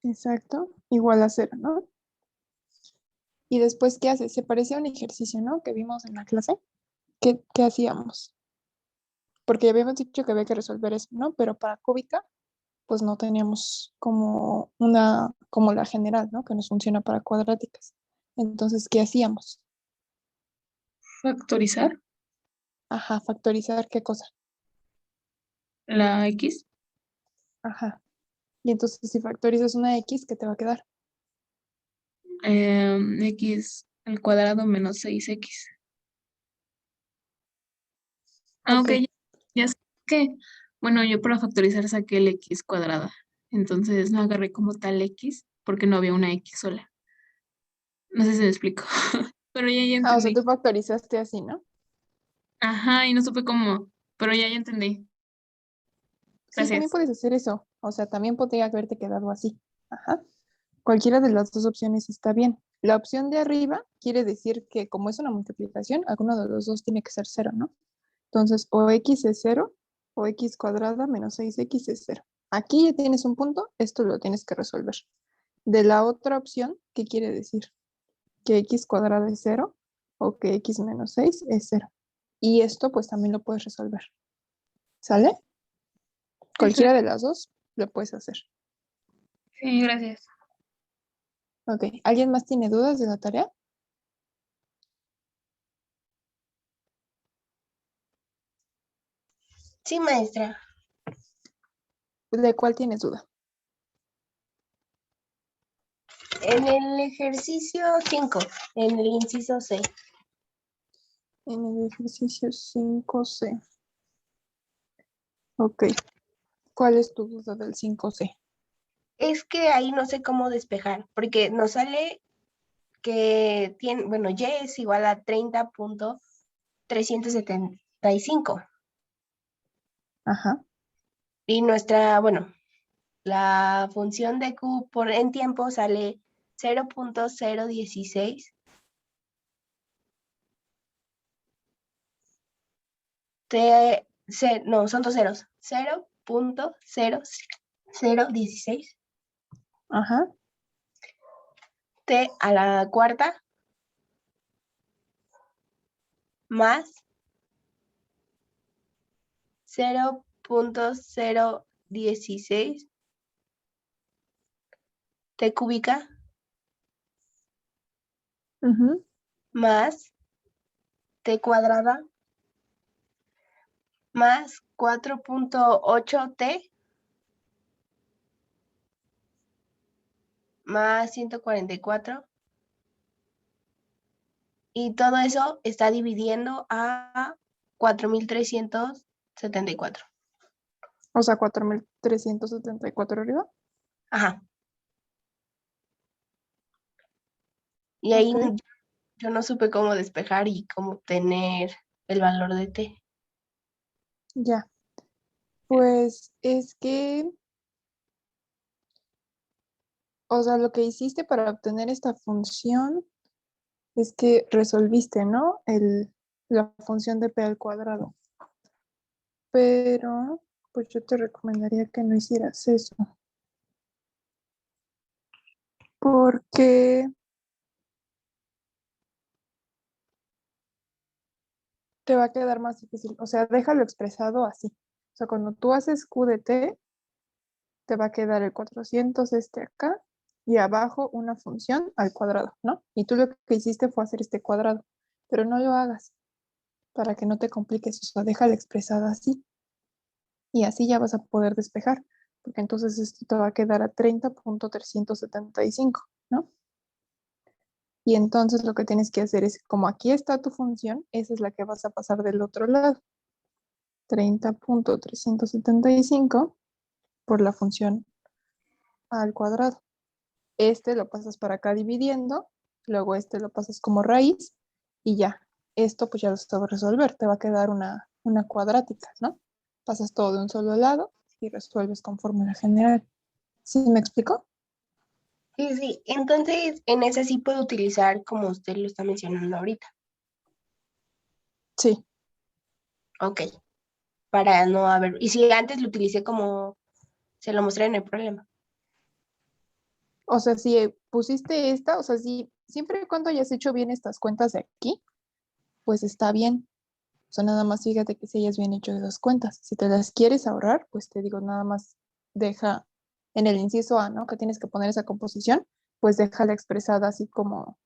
Exacto, igual a 0, ¿no? Y después, ¿qué hace? Se parecía a un ejercicio, ¿no? Que vimos en la clase. ¿Qué hacíamos? Porque ya habíamos dicho que había que resolver eso, ¿no? Pero para cúbica, pues no teníamos como como la general, ¿no? Que nos funciona para cuadráticas. Entonces, ¿qué hacíamos? Factorizar Ajá, factorizar qué cosa. la X. Ajá. Y entonces, si factorizas una X, ¿qué te va a quedar? X al cuadrado menos 6X. Ah, Ok, ok, ya sé que, bueno, yo para factorizar saqué el X cuadrada. Entonces no agarré como tal X porque no había una X sola. No sé si me explico, pero ya ah, o sea, entendí. tú factorizaste así, ¿no? Ajá, y no supe cómo, pero ya entendí. Sí, también Gracias. puedes hacer eso. O sea, también podría haberte quedado así. Ajá. Cualquiera de las dos opciones está bien. La opción de arriba quiere decir que como es una multiplicación, alguno de los dos tiene que ser 0, ¿no? Entonces, o x es 0 o x cuadrada menos 6x es 0. Aquí ya tienes un punto, esto lo tienes que resolver. De la otra opción, ¿qué quiere decir? Que x cuadrada es 0 o que x menos 6 es 0. Y esto pues también lo puedes resolver. ¿Sale? Eso, Cualquiera de las dos lo puedes hacer. sí, gracias. Ok, ¿alguien más tiene dudas de la tarea? Sí, maestra. ¿De cuál tienes duda? En el ejercicio 5, en el inciso C. En el ejercicio 5C. Ok, ¿cuál es tu duda del 5C? Es que ahí no sé cómo despejar, porque nos sale que tiene, bueno, Y es igual a 30.375. Ajá. Y nuestra, bueno, la función de Q en tiempo sale 0.016. No, son dos ceros. 0.0016 Ajá. t a la cuarta más 0.016 t cúbica Ujú. más t cuadrada más 4.8t más 144. Y todo eso está dividiendo a 4.374. O sea, 4374 arriba. Ajá. Y ahí Ok, yo no supe cómo despejar y cómo obtener el valor de t. ya. Pues es que, o sea, lo que hiciste para obtener esta función es que resolviste, ¿no? La función de p al cuadrado. Pero, pues yo te recomendaría que no hicieras eso. Porque te va a quedar más difícil. O sea, déjalo expresado así. O sea, cuando tú haces q de t, te va a quedar el 400 este acá y abajo una función al cuadrado, ¿no? Y tú lo que hiciste fue hacer este cuadrado, pero no lo hagas para que no te compliques, o sea, déjalo expresado así y así ya vas a poder despejar, porque entonces esto te va a quedar a 30.375, ¿no? Y entonces lo que tienes que hacer es, como aquí está tu función, esa es la que vas a pasar del otro lado. 30.375 por la función al cuadrado. Este lo pasas para acá dividiendo, luego este lo pasas como raíz y ya. Esto pues ya lo sabes resolver, te va a quedar una cuadrática, ¿no? Pasas todo de un solo lado y resuelves con fórmula general. ¿Sí me explico? Sí, sí. Entonces, en ese sí puedo utilizar como usted lo está mencionando ahorita. Sí, Ok. Para no haber. Y si antes lo utilicé como se lo mostré en el problema. O sea, si pusiste esta, o sea, si siempre y cuando hayas hecho bien estas cuentas de aquí, pues está bien. O sea, nada más fíjate que si hayas bien hecho esas cuentas. Si te las quieres ahorrar, pues te digo, nada más deja en el inciso A, ¿no? Que tienes que poner esa composición, pues déjala expresada así como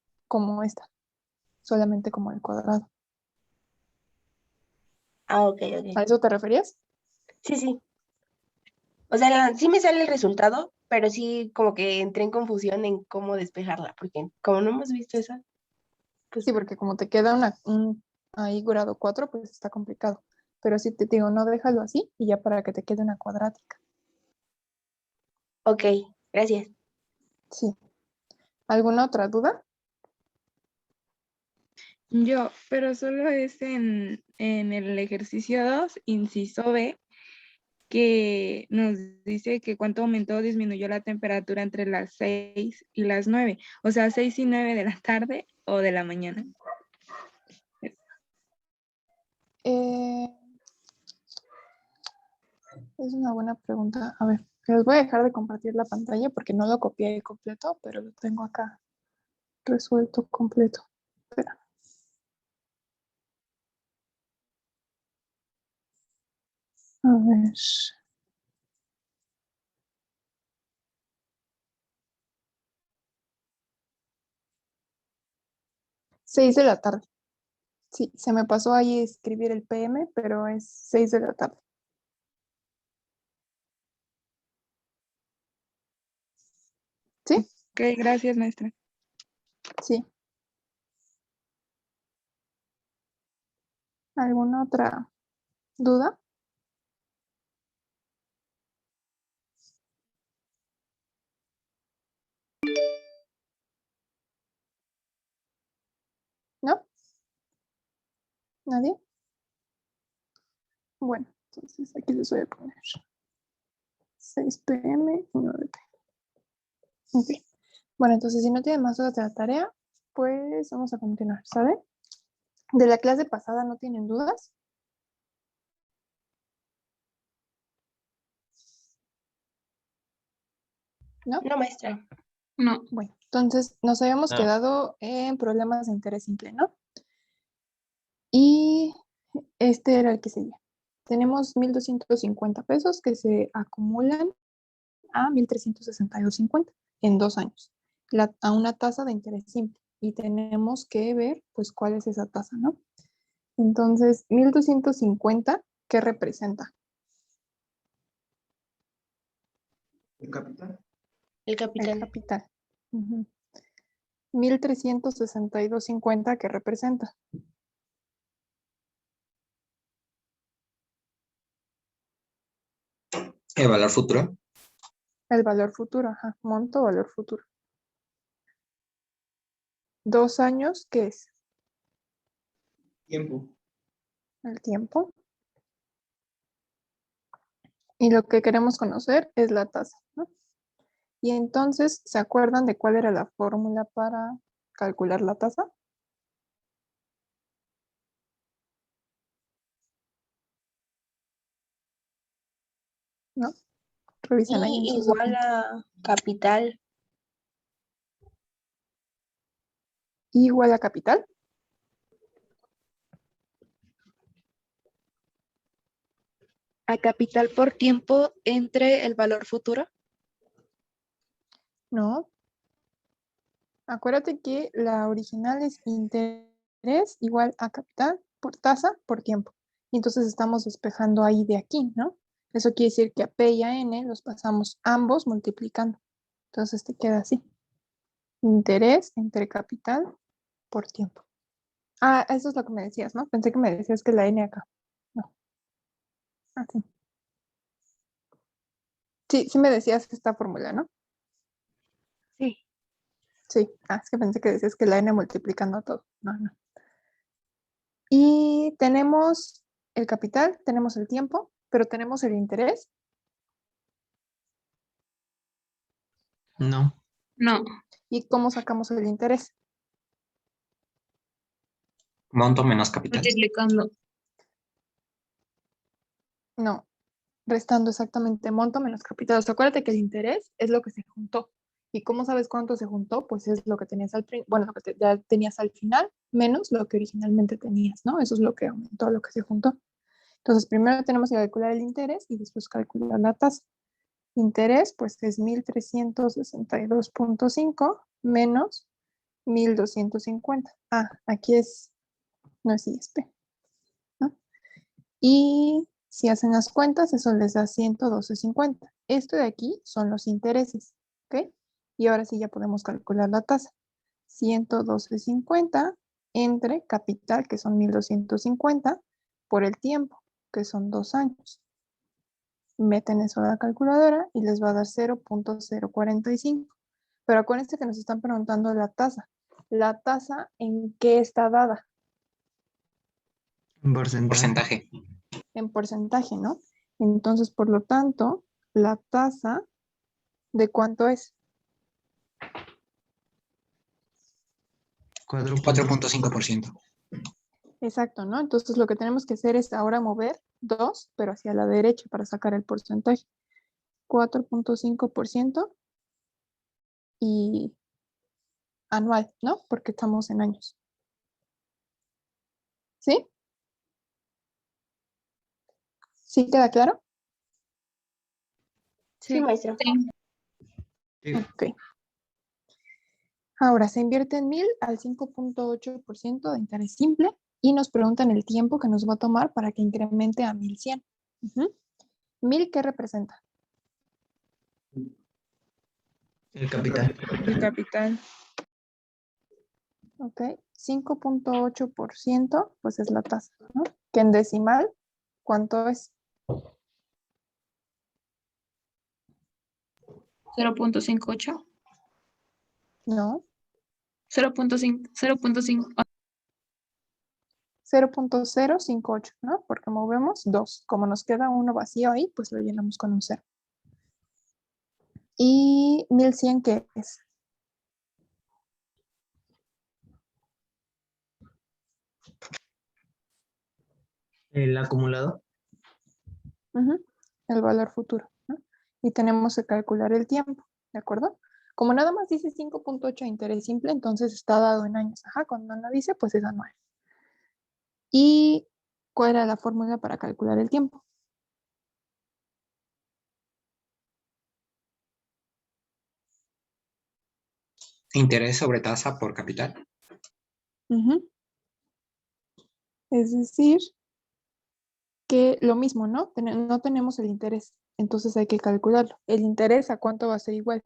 esta, solamente como el cuadrado. Ah, ok, ¿A ok. eso te referías? Sí, sí. O sea, sí me sale el resultado, pero sí como que entré en confusión en cómo despejarla, porque como no hemos visto esa, pues Sí, porque como te queda ahí grado 4, pues está complicado. Pero sí te digo, no déjalo así y ya para que te quede una cuadrática. ok, gracias. Sí. ¿Alguna otra duda? Yo, pero solo es en el ejercicio 2, inciso B, que nos dice que cuánto aumentó o disminuyó la temperatura entre las 6 y las 9. O sea, 6 y 9 de la tarde o de la mañana. Eh, es una buena pregunta. A ver, les voy a dejar de compartir la pantalla porque no lo copié completo, pero lo tengo acá resuelto completo. Espera. A ver. 6 de la tarde. Sí, se me pasó ahí escribir el PM, pero es 6 de la tarde. ¿Sí? Ok, gracias, maestra. Sí. ¿Alguna otra duda? ¿No? ¿Nadie? Bueno, entonces aquí les voy a poner 6 PM y 9 PM. Ok. Bueno, entonces si no tienen más dudas de la tarea, pues vamos a continuar, ¿sabe? De la clase pasada no tienen dudas. ¿No? No, maestra. No, Bueno, entonces nos habíamos No. quedado en problemas de interés simple, ¿no? Y este era el que seguía. Tenemos 1,250 pesos que se acumulan a 1,362.50 en 2 años, a una tasa de interés simple. Y tenemos que ver, pues, cuál es esa tasa, ¿no? Entonces, 1,250, ¿qué representa? ¿El capital? El El capital. capital. Ujú. 1,362.50, ¿qué representa? ¿El valor futuro? El valor futuro, ajá, monto, valor futuro. 2 años, ¿qué es? Tiempo. El tiempo. Y lo que queremos conocer es la tasa, ¿no? Y entonces, ¿se acuerdan de cuál era la fórmula para calcular la tasa? ¿No? Revisen ahí en Y sus igual apuntes. a capital. Igual a capital. A capital por tiempo entre el valor futuro. No. Acuérdate que la original es interés igual a capital por tasa por tiempo. Y entonces estamos despejando ahí de aquí, ¿no? Eso quiere decir que a P y a N los pasamos ambos multiplicando. Entonces te queda así. Interés entre capital por tiempo. Ah, eso es lo que me decías, ¿no? Pensé que me decías que la N acá. No. Así. Sí, sí me decías esta fórmula, ¿no? Sí. Sí. Ah, es que pensé que decías que la N multiplicando todo. No, no. Y tenemos el capital, tenemos el tiempo, pero tenemos el interés. No. no, ¿Y cómo sacamos el interés? Monto menos capital. multiplicando. No, restando exactamente monto menos capital. O sea, acuérdate que el interés es lo que se juntó. ¿Y cómo sabes cuánto se juntó? Pues es lo que tenías bueno, lo que ya tenías al final, menos lo que originalmente tenías, ¿no? Eso es lo que aumentó, lo que se juntó. Entonces, primero tenemos que calcular el interés y después calcular la tasa. Interés, pues es 1.362.5 menos 1.250. Ah, aquí no es ISP, ¿no? Y si hacen las cuentas, eso les da 112.50. Esto de aquí son los intereses, ¿ok? Y ahora sí ya podemos calcular la tasa. 112.50 entre capital, que son 1.250, por el tiempo, que son 2 años. Meten eso a la calculadora y les va a dar 0.045. Pero acuérdense que nos están preguntando la tasa. ¿La tasa en qué está dada? Porcentaje. En porcentaje, ¿no? Entonces, por lo tanto, la tasa, ¿de cuánto es? 4.5%. Exacto, ¿no? Entonces, lo que tenemos que hacer es ahora mover 2, pero hacia la derecha para sacar el porcentaje. 4.5% y anual, ¿no? Porque estamos en años. ¿Sí? ¿Sí queda claro? Sí, maestra. Sí. Ok. Ahora, se invierte en 1.000 al 5.8% de interés simple y nos preguntan el tiempo que nos va a tomar para que incremente a 1.100. 1.000, ¿qué representa? El capital. El capital. Ok. 5.8%, pues es la tasa, ¿no? Que en decimal, ¿cuánto es? 0.58. No. 0.5. 0.058, ¿no? Porque movemos 2. Como nos queda uno vacío ahí, pues lo llenamos con un 0. ¿Y 1.100 qué es? El acumulado. El valor futuro, ¿no? Y tenemos que calcular el tiempo, ¿de acuerdo? Como nada más dice 5.8 de interés simple, entonces está dado en años. Ajá, cuando no dice, pues es anual. ¿Y cuál era la fórmula para calcular el tiempo? Interés sobre tasa por capital. Es decir, que lo mismo, ¿no? No tenemos el interés, entonces hay que calcularlo. ¿El interés a cuánto va a ser igual?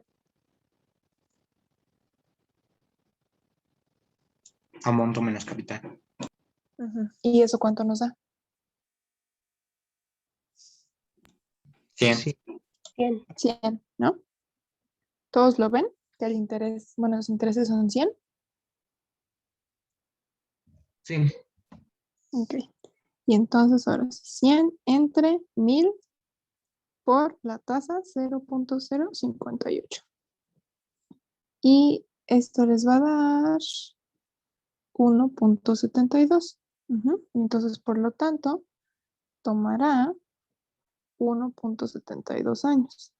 A monto menos capital. ¿Y eso cuánto nos da? 100. 100. 100, ¿no? ¿Todos lo ven? Que el interés, bueno, los intereses son 100. Sí. Ok. Y entonces ahora sí, 100 entre 1.000 por la tasa 0.058. Y esto les va a dar 1.72. Entonces, por lo tanto, tomará 1.72 años.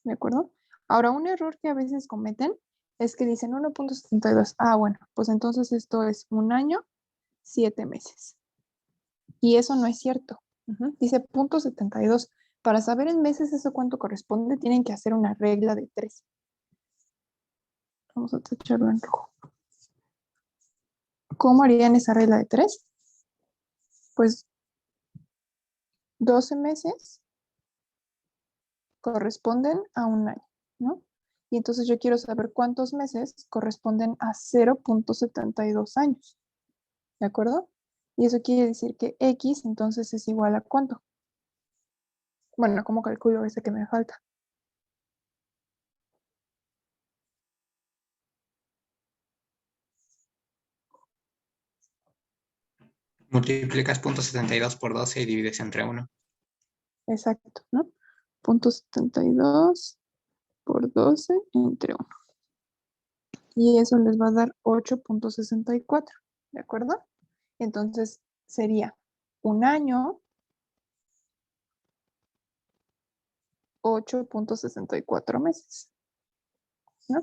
¿De acuerdo? Ahora, un error que a veces cometen es que dicen 1.72. Ah, bueno, pues entonces esto es 1 año, 7 meses. Y eso no es cierto. Dice 0.72. Para saber en meses eso cuánto corresponde, tienen que hacer una regla de 3. Vamos a tacharlo en rojo. ¿Cómo harían esa regla de 3? Pues 12 meses corresponden a 1 año, ¿no? Y entonces yo quiero saber cuántos meses corresponden a 0.72 años. ¿De acuerdo? Y eso quiere decir que X entonces es igual a ¿cuánto? Bueno, ¿cómo calculo ese que me falta? Multiplicas 0.72 por 12 y divides entre 1. Exacto, ¿no? 0.72 por 12 entre 1. Y eso les va a dar 8.64, ¿de acuerdo? Entonces sería 1 año, 8.64 meses. ¿no?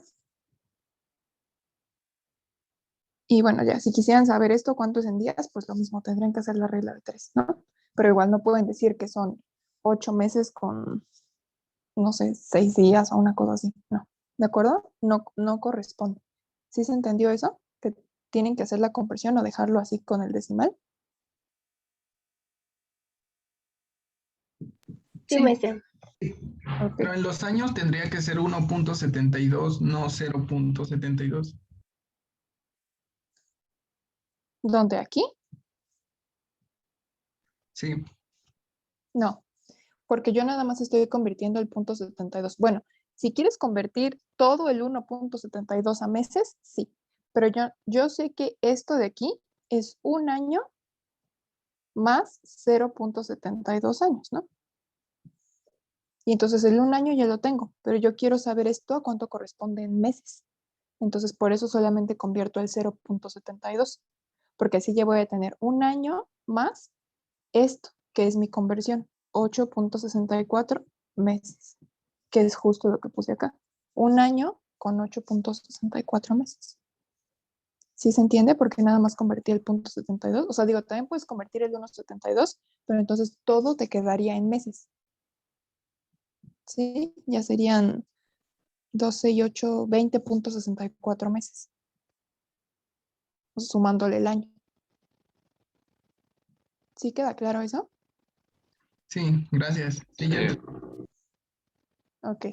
Y bueno, ya, si quisieran saber esto, cuánto es en días, pues lo mismo, tendrían que hacer la regla de 3, ¿no? Pero igual no pueden decir que son 8 meses con, no sé, 6 días o una cosa así, no. ¿De acuerdo? No, no corresponde. ¿Sí se entendió eso? Que tienen que hacer la conversión o dejarlo así con el decimal. Sí, Sí. maestra. Ok. Pero en los años tendría que ser 1.72, no 0.72. ¿Dónde aquí? Sí, No, porque yo nada más estoy convirtiendo el punto 72. Bueno, si quieres convertir todo el 1.72 a meses, sí. Pero yo sé que esto de aquí es un año más 0.72 años, ¿no? Y entonces el un año ya lo tengo, pero yo quiero saber esto a cuánto corresponde en meses. Entonces por eso solamente convierto el 0.72, porque así ya voy a tener un año más esto, que es mi conversión, 8.64 meses, que es justo lo que puse acá. Un año con 8.64 meses. ¿Sí se entiende? Porque nada más convertí el punto 72. O sea, digo, también puedes convertir el 1.72, pero entonces todo te quedaría en meses. ¿Sí? Ya serían 12 y 8, 20.64 meses, sumándole el año. ¿Sí queda claro eso? sí, gracias. Sí, ya Sí. Ok.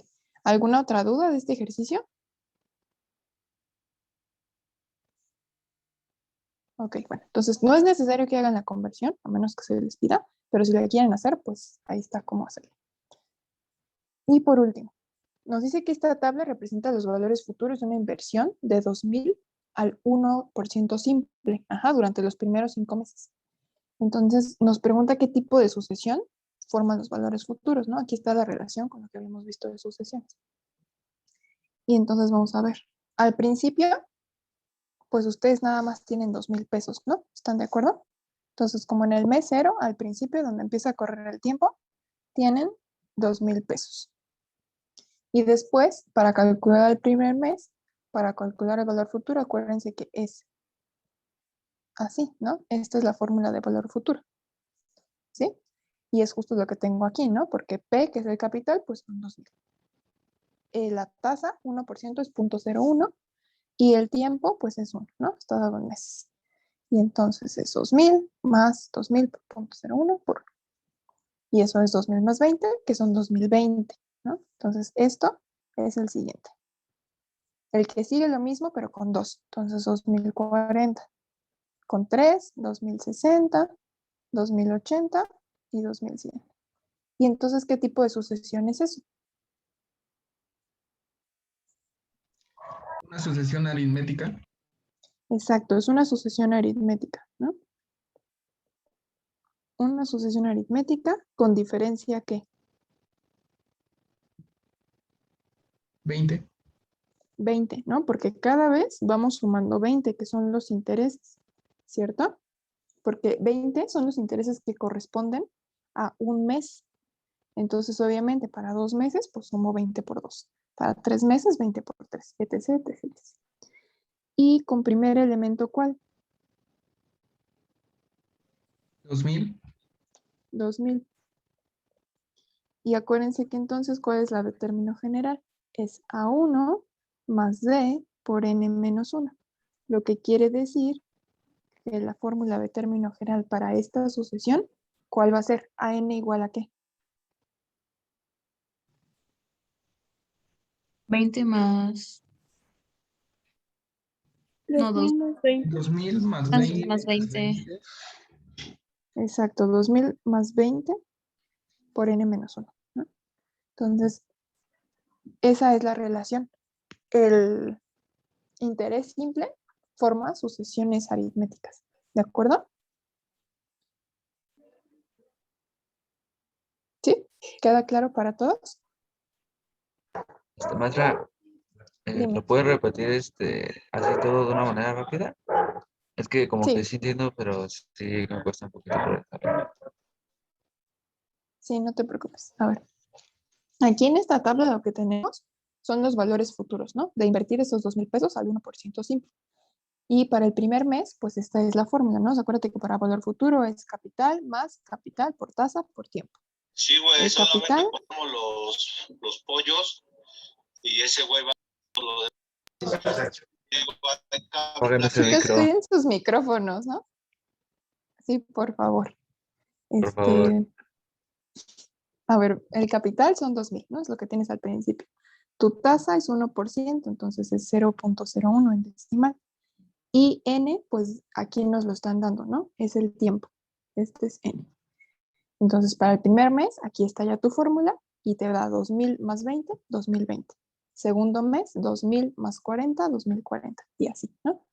¿Alguna otra duda de este ejercicio? Ok, bueno, entonces no es necesario que hagan la conversión, a menos que se les pida, pero si la quieren hacer, pues ahí está cómo hacerlo. Y por último, nos dice que esta tabla representa los valores futuros de una inversión de 2.000 al 1% simple, durante los primeros 5 meses. Entonces nos pregunta qué tipo de sucesión forman los valores futuros, ¿no? Aquí está la relación con lo que habíamos visto de sucesiones. Y entonces vamos a ver. Al principio, pues ustedes nada más tienen 2.000 pesos, ¿no? ¿Están de acuerdo? Entonces, como en el mes 0, al principio, donde empieza a correr el tiempo, tienen 2.000 pesos. Y después, para calcular el primer mes, para calcular el valor futuro, acuérdense que es así, ¿no? Esta es la fórmula de valor futuro, ¿sí? Y es justo lo que tengo aquí, ¿no? Porque P, que es el capital, pues son 2.000. La tasa, 1% es 0.01, y el tiempo, pues es 1, ¿no? Está dado en meses. Y entonces es 2.000 más 2.000 por 0.01 por 1. Y eso es 2.000 más 20, que son 2.020, ¿no? Entonces esto es el siguiente. El que sigue lo mismo, pero con 2. Entonces 2.040. Con 3, 2.060, 2.080 y 2.100. ¿Y entonces qué tipo de sucesión es eso? una sucesión aritmética. Exacto, es una sucesión aritmética, ¿no? Una sucesión aritmética con diferencia que 20. 20, ¿no? Porque cada vez vamos sumando 20, que son los intereses, ¿cierto? Porque 20 son los intereses que corresponden a un mes. Entonces, obviamente, para 2 meses, pues sumo 20 por 2. Para 3 meses, 20 por 3, etc, etc, etc. Y con primer elemento, ¿cuál? 2000. 2.000. Y acuérdense que entonces, ¿cuál es la de término general? Es A1 más D por N menos 1. Lo que quiere decir que la fórmula de término general para esta sucesión, ¿cuál va a ser? ¿AN igual a qué? 20 más. No, 2. 2.000 más 20. 2000 más 20 20 más 20. Exacto, 2.000 más 20 por N menos 1, ¿no? Entonces, esa es la relación. El interés simple forma sucesiones aritméticas, ¿de acuerdo? ¿Sí? ¿Queda claro para todos? Maestra, Dime. ¿lo puede repetir así todo de una manera rápida? Es que como que Sí, sí entiendo, pero sí me cuesta un poquito procesarlo. sí, no te preocupes. A ver, aquí en esta tabla lo que tenemos son los valores futuros, ¿no? De invertir esos 2,000 pesos al 1% simple. Y para el primer mes, pues esta es la fórmula, ¿no? Acuérdate que para valor futuro es capital más capital por tasa por tiempo. Sí, güey, El solamente capital, ponemos los pollos y ese güey va a lo de... Apaguen ese chicos, micro, cuiden sus micrófonos, ¿no? Sí, por favor. por favor. A ver, el capital son 2,000, ¿no? Es lo que tienes al principio. Tu tasa es 1%, entonces es 0,01 en decimal. Y n, pues aquí nos lo están dando, ¿no? Es el tiempo. Este es n. Entonces, para el primer mes, aquí está ya tu fórmula y te da 2,000 más 20, 2020. Segundo mes, 2,000 más 40, 2040. Y así, ¿no?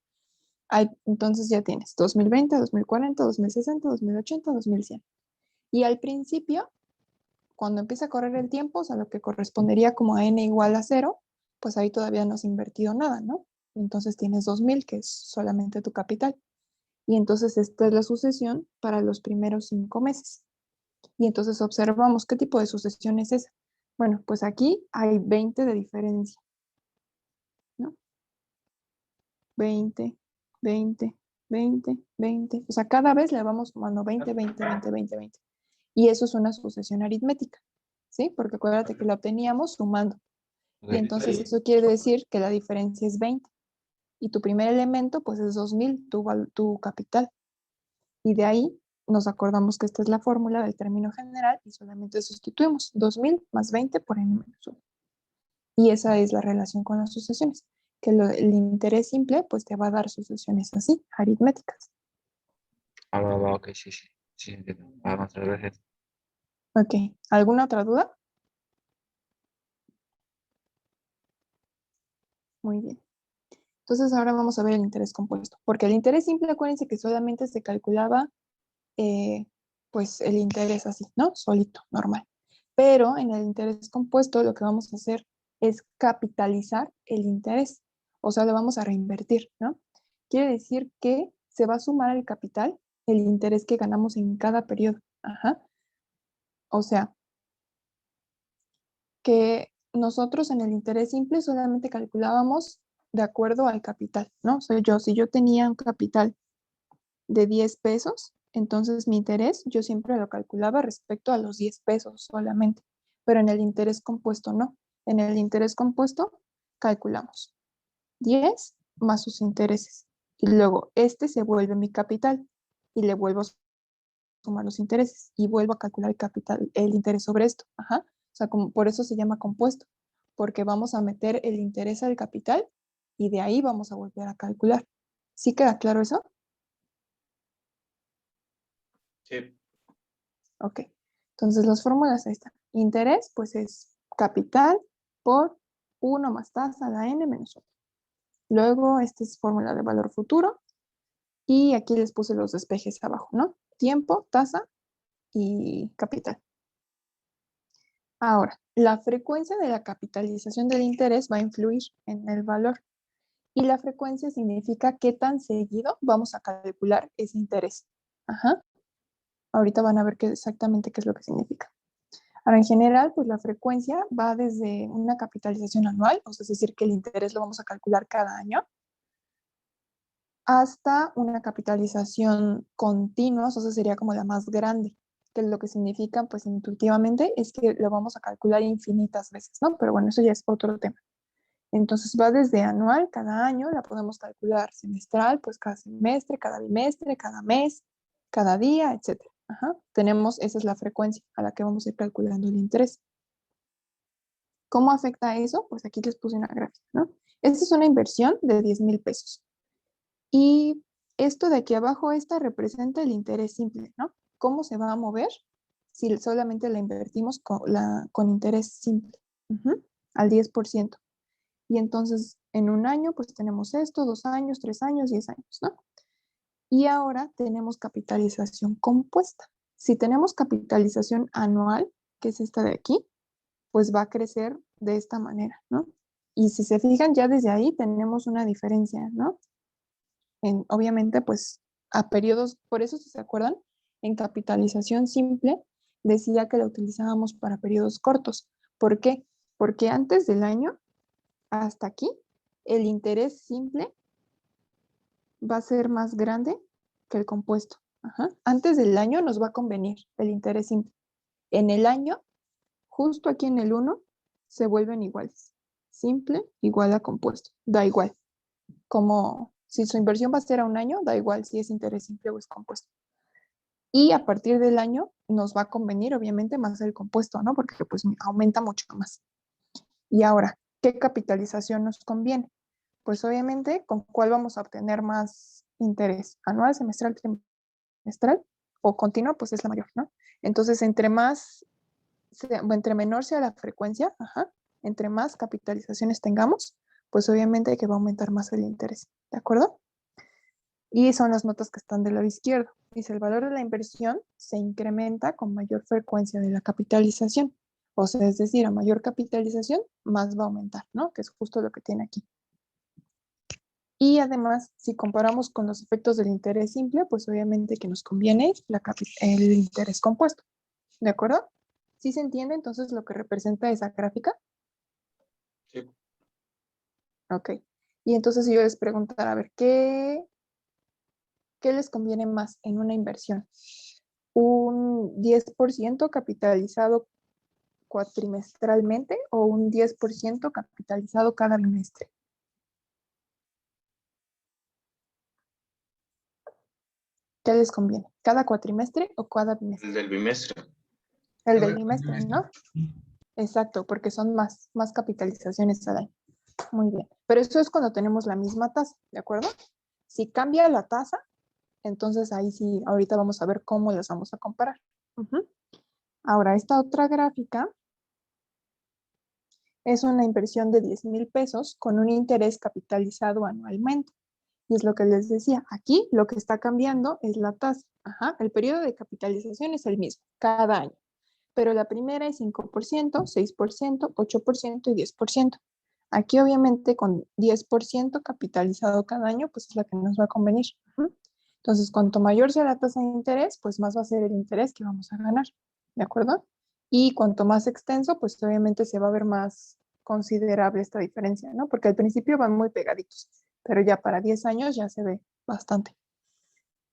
Entonces ya tienes 2020, 2040, 2060, 2080, 2100. Y al principio, cuando empieza a correr el tiempo, o sea, lo que correspondería como a n igual a 0, pues ahí todavía no has invertido nada, ¿no? Entonces tienes 2,000, que es solamente tu capital. Y entonces esta es la sucesión para los primeros 5 meses. Y entonces observamos qué tipo de sucesión es esa. Bueno, pues aquí hay 20 de diferencia, ¿no? 20, 20, 20, 20. O sea, cada vez le vamos sumando 20, 20, 20, 20, 20. Y eso es una sucesión aritmética, ¿sí? Porque acuérdate que la obteníamos sumando. Y entonces eso quiere decir que la diferencia es 20. Y tu primer elemento, pues es 2,000, tu capital. Y de ahí nos acordamos que esta es la fórmula del término general y solamente sustituimos 2,000 más 20 por n menos 1. Y esa es la relación con las sucesiones, que el interés simple pues te va a dar sucesiones así, aritméticas. Va, ok, sí, sí. Sí, entiendo. Muchas gracias. Ok, ¿alguna otra duda? Muy bien. Entonces ahora vamos a ver el interés compuesto, porque el interés simple, acuérdense que solamente se calculaba pues el interés así, ¿no? Solito, normal. Pero en el interés compuesto lo que vamos a hacer es capitalizar el interés, o sea, lo vamos a reinvertir, ¿no? Quiere decir que se va a sumar al capital el interés que ganamos en cada periodo. Ajá. O sea, que nosotros en el interés simple solamente calculábamos de acuerdo al capital, ¿no? O sea, si yo tenía un capital de 10 pesos, entonces mi interés yo siempre lo calculaba respecto a los 10 pesos solamente, pero en el interés compuesto no. En el interés compuesto calculamos 10 más sus intereses y luego este se vuelve mi capital y le vuelvo a sumar los intereses y vuelvo a calcular el capital, el interés sobre esto. Ajá. O sea, por eso se llama compuesto, porque vamos a meter el interés al capital y de ahí vamos a volver a calcular. ¿Sí queda claro eso? Sí. Ok, entonces las fórmulas ahí están. Interés, pues es capital por 1 más tasa a la n menos 1. Luego, esta es fórmula de valor futuro. Y aquí les puse los despejes abajo, ¿no? Tiempo, tasa y capital. Ahora, la frecuencia de la capitalización del interés va a influir en el valor. Y la frecuencia significa qué tan seguido vamos a calcular ese interés. Ajá. Ahorita van a ver exactamente qué es lo que significa. Ahora, en general, pues la frecuencia va desde una capitalización anual, o sea, es decir, que el interés lo vamos a calcular cada año, hasta una capitalización continua, o sea, sería como la más grande, que lo que significa, pues intuitivamente, es que lo vamos a calcular infinitas veces, ¿no? Pero bueno, eso ya es otro tema. Entonces va desde anual, cada año, la podemos calcular semestral, pues cada semestre, cada bimestre, cada mes, cada día, etc. Ajá. Esa es la frecuencia a la que vamos a ir calculando el interés. ¿Cómo afecta eso? Pues aquí les puse una gráfica, ¿no? Esta es una inversión de 10,000 pesos. Y esto de aquí abajo, esta representa el interés simple, ¿no? ¿Cómo se va a mover si solamente la invertimos con interés simple? Al 10%. Y entonces, en un año, pues tenemos esto, 2 años, 3 años, 10 años, ¿no? Y ahora tenemos capitalización compuesta. Si tenemos capitalización anual, que es esta de aquí, pues va a crecer de esta manera, ¿no? Y si se fijan, ya desde ahí tenemos una diferencia, ¿no? Obviamente, pues a periodos, por eso si se acuerdan, en capitalización simple decía que la utilizábamos para periodos cortos. ¿Por qué? Porque antes del año hasta aquí, el interés simple va a ser más grande que el compuesto. Ajá. Antes del año nos va a convenir el interés simple. En el año, justo aquí en el 1, se vuelven iguales. Simple igual a compuesto. Da igual. Como si su inversión va a ser a un año, da igual si es interés simple o es compuesto. Y a partir del año nos va a convenir, obviamente, más el compuesto, ¿no? Porque pues aumenta mucho más. Y ahora, ¿qué capitalización nos conviene? Pues obviamente, ¿con cuál vamos a obtener más interés? ¿Anual, semestral, trimestral o continuo? Pues es la mayor, ¿no? Entonces, entre menor sea la frecuencia, ajá, entre más capitalizaciones tengamos, pues obviamente que va a aumentar más el interés, ¿de acuerdo? Y son las notas que están del lado izquierdo. Dice, el valor de la inversión se incrementa con mayor frecuencia de la capitalización. O sea, es decir, a mayor capitalización, más va a aumentar, ¿no? Que es justo lo que tiene aquí. Y además, si comparamos con los efectos del interés simple, pues obviamente que nos conviene el interés compuesto. ¿De acuerdo? ¿Sí se entiende entonces lo que representa esa gráfica? Sí. Ok. Y entonces si yo les preguntara, a ver, ¿qué les conviene más en una inversión? ¿Un 10% capitalizado cuatrimestralmente o un 10% capitalizado cada bimestre? ¿Qué les conviene? ¿Cada cuatrimestre o cada bimestre? El del bimestre. El del bimestre, ¿no? Exacto, porque son más capitalizaciones al año. Muy bien. Pero eso es cuando tenemos la misma tasa, ¿de acuerdo? Si cambia la tasa, entonces ahí sí, ahorita vamos a ver cómo las vamos a comparar. Ahora, esta otra gráfica es una inversión de 10,000 pesos con un interés capitalizado anualmente. Y es lo que les decía, aquí lo que está cambiando es la tasa. Ajá, el periodo de capitalización es el mismo, cada año. Pero la primera es 5%, 6%, 8% y 10%. Aquí obviamente con 10% capitalizado cada año, pues es la que nos va a convenir. Entonces, cuanto mayor sea la tasa de interés, pues más va a ser el interés que vamos a ganar, ¿de acuerdo? Y cuanto más extenso, pues obviamente se va a ver más considerable esta diferencia, ¿no? Porque al principio van muy pegaditos, pero ya para 10 años ya se ve bastante,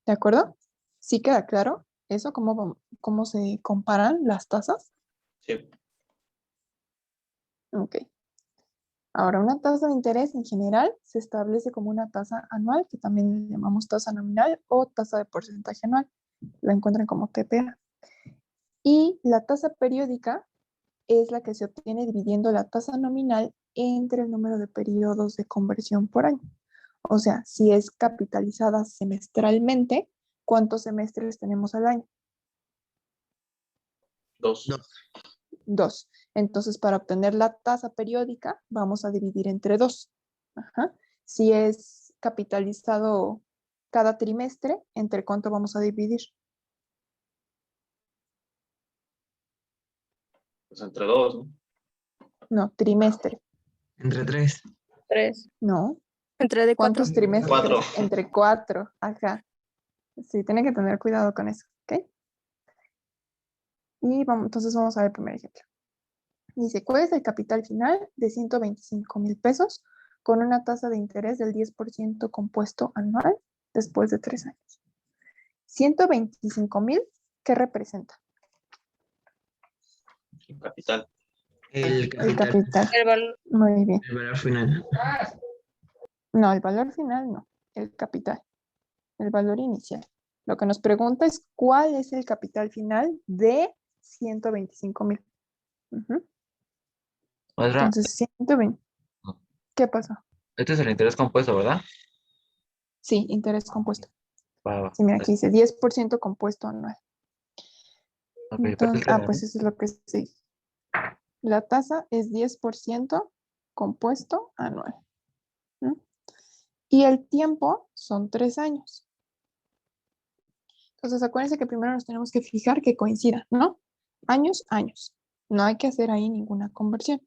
¿de acuerdo? ¿Sí queda claro eso? ¿Cómo se comparan las tasas? Sí. Ok. Ahora, una tasa de interés en general se establece como una tasa anual, que también le llamamos tasa nominal o tasa de porcentaje anual. La encuentran como TPA. Y la tasa periódica es la que se obtiene dividiendo la tasa nominal entre el número de periodos de conversión por año. O sea, si es capitalizada semestralmente, ¿cuántos semestres tenemos al año? 2. 2. Entonces, para obtener la tasa periódica, vamos a dividir entre 2. Ajá. Si es capitalizado cada trimestre, ¿entre cuánto vamos a dividir? Pues entre 2, ¿no? No, trimestre. Entre 3. 3. No. Entre de 4. ¿Cuántos trimestres? 4. Entre 4. Ajá. Sí, tienen que tener cuidado con eso, ¿ok? Y entonces vamos a ver el primer ejemplo. Dice, ¿cuál es el capital final de 125,000 pesos con una tasa de interés del 10% compuesto anual después de 3 años? 125,000, ¿qué representa? El capital. El El capital. capital. El valor. Muy bien. El valor final. No, el valor final no, el capital, el valor inicial. Lo que nos pregunta es cuál es el capital final de 125,000. Maestra, Entonces, 120. ¿Qué pasó? este es el interés compuesto, ¿verdad? Sí, interés compuesto. Va. Sí, mira, aquí dice 10% compuesto anual. Ok, pero Entonces, pues eso es lo que sí. La tasa es 10% compuesto anual. ¿No? Y el tiempo son 3 años. Entonces, acuérdense que primero nos tenemos que fijar que coincida, ¿no? Años, años. No hay que hacer ahí ninguna conversión.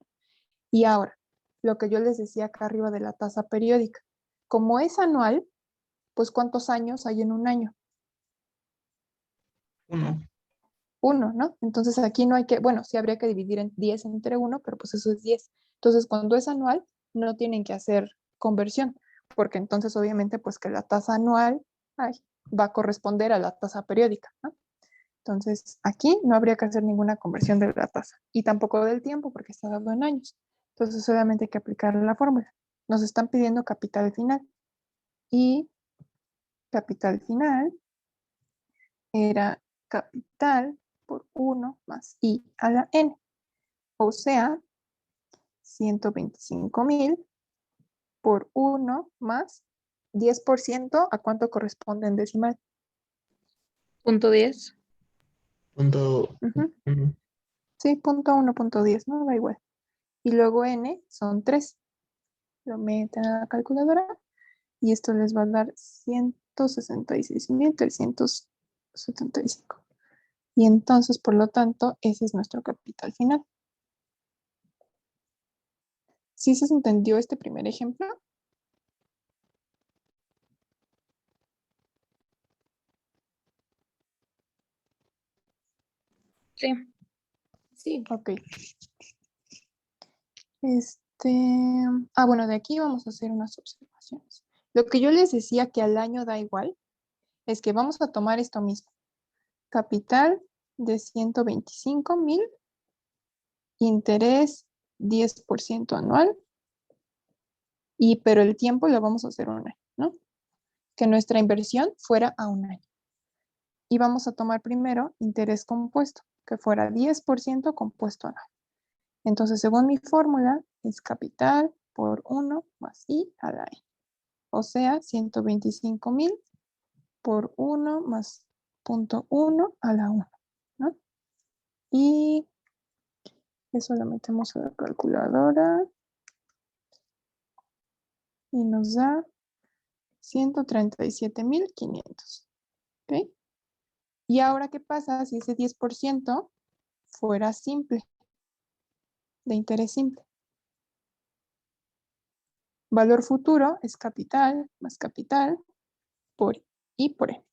Y ahora, lo que yo les decía acá arriba de la tasa periódica. Como es anual, pues ¿cuántos años hay en un año? 1. 1, ¿no? Entonces aquí no hay que, bueno, sí habría que dividir en 10 entre 1, pero pues eso es 10. Entonces, cuando es anual, no tienen que hacer conversión, porque entonces obviamente pues que la tasa anual va a corresponder a la tasa periódica, ¿no? Entonces aquí no habría que hacer ninguna conversión de la tasa y tampoco del tiempo porque está dado en años. Entonces solamente hay que aplicar la fórmula. Nos están pidiendo capital final y capital final era capital por 1 más I a la N, o sea, 125,000 por 1 más 10%, ¿a cuánto corresponde en decimal? .10. Punto Ujú. uno. Sí, .1.10, ¿no? Da igual. Y luego N son 3. Lo meten a la calculadora y esto les va a dar 166,375. Y entonces, por lo tanto, ese es nuestro capital final. ¿Sí se entendió este primer ejemplo? Sí. Sí. Ok. Bueno, de aquí vamos a hacer unas observaciones. Lo que yo les decía que al año da igual, es que vamos a tomar esto mismo. Capital de 125,000, interés 10% anual, pero el tiempo lo vamos a hacer un año, ¿no? Que nuestra inversión fuera a un año. Y vamos a tomar primero interés compuesto, que fuera 10% compuesto anual. Entonces, según mi fórmula, es capital por 1 más I a la N. O sea, 125,000 por 1 más 0.1 a la 1, ¿no? Y eso lo metemos a la calculadora y nos da 137,500. ¿Ok? Y ahora, ¿qué pasa si ese 10% fuera simple, de interés simple? Valor futuro es capital más capital por I por E.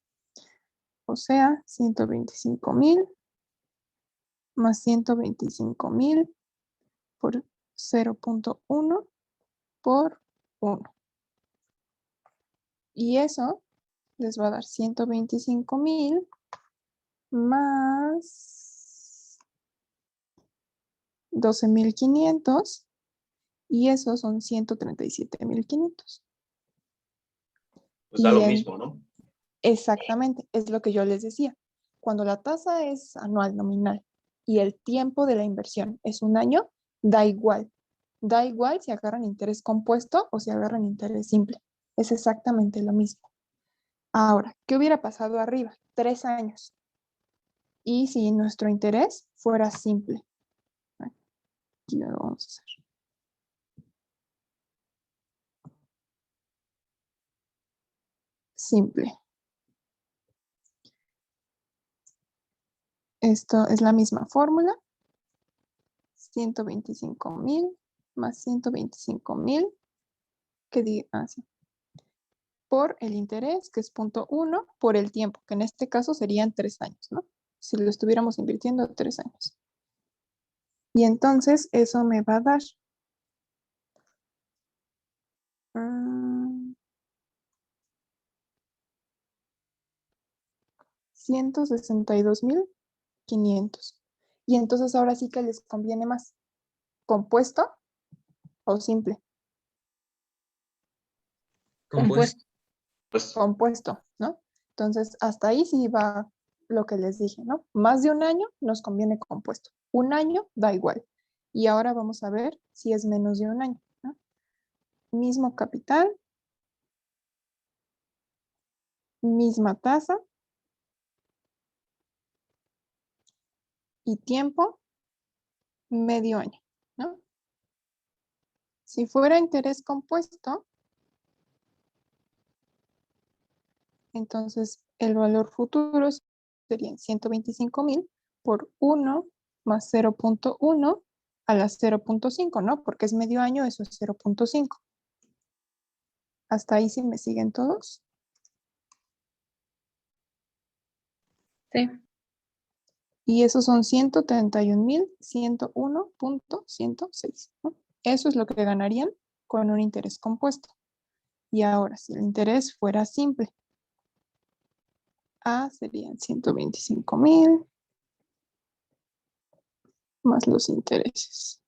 O sea, 125,000 más 125,000 por 0.1 por 1. Y eso les va a dar 125,000 más 12,500 y esos son 137,500. Pues da Y lo mismo, ¿no? exactamente, es lo que yo les decía. Cuando la tasa es anual nominal y el tiempo de la inversión es un año, da igual. Da igual si agarran interés compuesto o si agarran interés simple. Es exactamente lo mismo. Ahora, ¿qué hubiera pasado arriba? 3 años. Y si nuestro interés fuera simple. Aquí lo vamos a hacer. Simple. Esto es la misma fórmula. 125,000 más 125,000 por el interés, que es 0.1, por el tiempo, que en este caso serían 3 años, ¿no? Si lo estuviéramos invirtiendo 3 años. Y entonces eso me va a dar 162,500. Y entonces ahora sí que les conviene más, ¿compuesto o simple? Compuesto. Pues Compuesto, ¿no? Entonces hasta ahí sí va lo que les dije, ¿no? Más de un año nos conviene compuesto. Un año da igual. Y ahora vamos a ver si es menos de un año, ¿no? Mismo capital, misma tasa y tiempo, medio año, ¿no? Si fuera interés compuesto, entonces el valor futuro serían 125,000 por 1 más 0.1 a la 0.5, ¿no? Porque es medio año, eso es 0.5. ¿Hasta ahí sí me siguen todos? Sí. Y esos son 131,101.106, ¿no? Eso es lo que ganarían con un interés compuesto. Y ahora, si el interés fuera simple, A serían 125,000 más los intereses.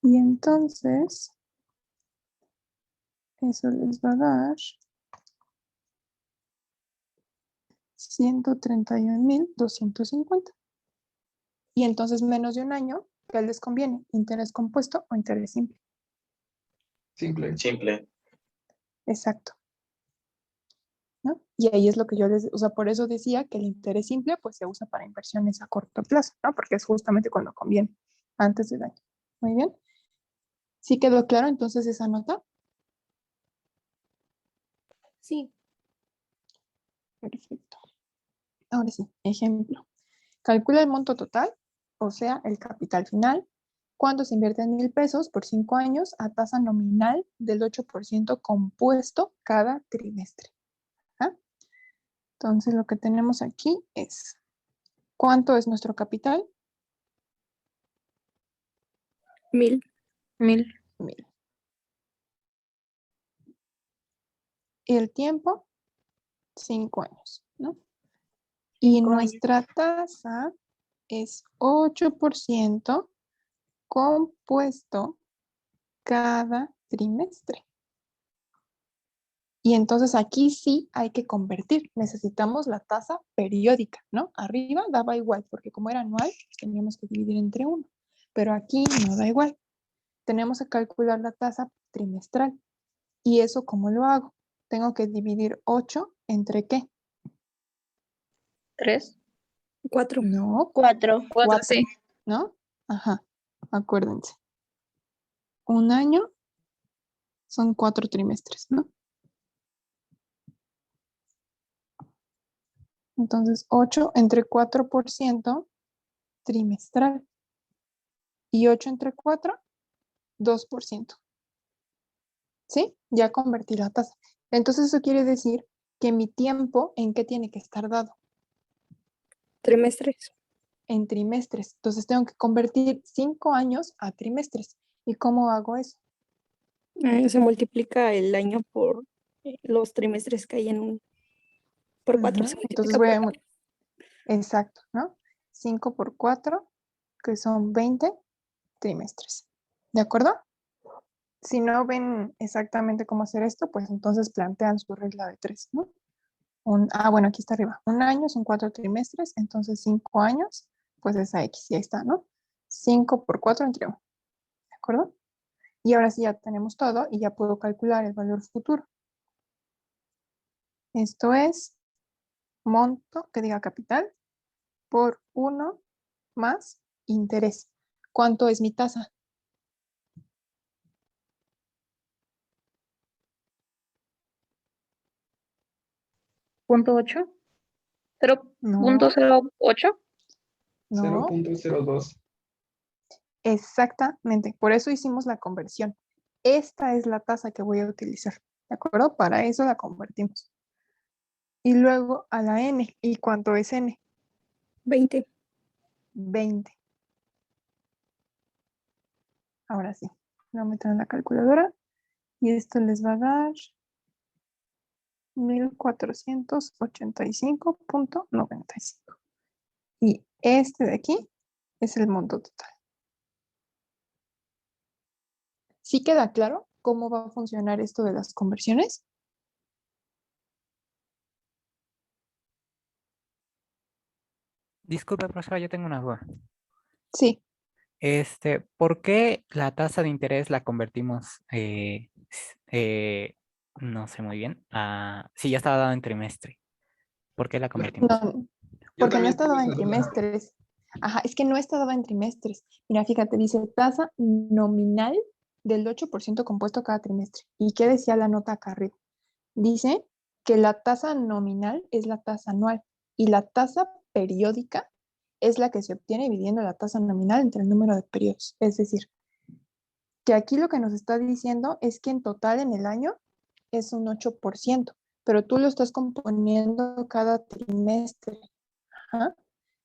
Y entonces, eso les va a dar 131,250. Y entonces menos de un año, ¿qué les conviene? ¿Interés compuesto o interés simple? Simple. Simple. Exacto. ¿No? Y ahí es lo que yo les, o sea, por eso decía que el interés simple pues se usa para inversiones a corto plazo, ¿no? Porque es justamente cuando conviene, antes del año. Muy bien. ¿Sí quedó claro entonces esa nota? Sí. Perfecto. Ahora sí, ejemplo. Calcula el monto total, o sea, el capital final, cuando se invierte en 1,000 pesos por 5 años a tasa nominal del 8% compuesto cada trimestre. ¿Ah? Entonces, lo que tenemos aquí es, ¿cuánto es nuestro capital? 1000. 1000. 1,000. Y el tiempo, 5 años, ¿no? Y 5 años. nuestra tasa es 8% compuesto cada trimestre. Y entonces aquí sí hay que convertir. Necesitamos la tasa periódica, ¿no? Arriba daba igual, porque como era anual, teníamos que dividir entre 1. Pero aquí no da igual. Tenemos que calcular la tasa trimestral. ¿Y eso cómo lo hago? Tengo que dividir 8 entre ¿qué? 3. 4. No, 4. 4, 4, sí. ¿no? Ajá, acuérdense. Un año son 4 trimestres, ¿no? Entonces, 8 entre 4% trimestral. Y 8 entre 4, 2%. ¿Sí? Ya convertí la tasa. Entonces, eso quiere decir que mi tiempo, ¿en qué tiene que estar dado? Trimestres. En trimestres. Entonces, tengo que convertir 5 años a trimestres. ¿Y cómo hago eso? Se multiplica el año por los trimestres que hay en un. Por 4 se Entonces multiplica voy por a... Exacto, ¿no? 5 por 4, que son 20 trimestres. ¿De acuerdo? Si no ven exactamente cómo hacer esto, pues entonces plantean su regla de 3, ¿no? Bueno, aquí está arriba. Un año son 4 trimestres, entonces 5 años, pues es a X, y ahí está, ¿no? 5 por 4 entre 1, ¿de acuerdo? Y ahora sí ya tenemos todo y ya puedo calcular el valor futuro. Esto es monto, que diga capital, por 1 más interés. ¿Cuánto es mi tasa? Punto 8. No, 0.08. no, 0.02. exactamente. Por eso hicimos la conversión. Esta es la tasa que voy a utilizar, ¿de acuerdo? Para eso la convertimos. Y luego a la n. ¿Y cuánto es n? 20. 20. Ahora sí, lo voy a meter en la calculadora. Y esto les va a dar 1,485,95. Y este de aquí es el monto total. ¿Sí queda claro cómo va a funcionar esto de las conversiones? Disculpe, profesora, yo tengo una duda. Sí. ¿Por qué la tasa de interés la convertimos, no sé muy bien, si ya estaba dado en trimestre? ¿Por qué la convertimos? No, Yo porque no también está tengo dado en esa duda. trimestres. Ajá, es que no está dado en trimestres. Mira, fíjate, dice tasa nominal del 8% compuesto cada trimestre. ¿Y qué decía la nota acá arriba? Dice que la tasa nominal es la tasa anual y la tasa periódica es la que se obtiene dividiendo la tasa nominal entre el número de periodos. Es decir, que aquí lo que nos está diciendo es que en total en el año es un 8%, pero tú lo estás componiendo cada trimestre. Ajá.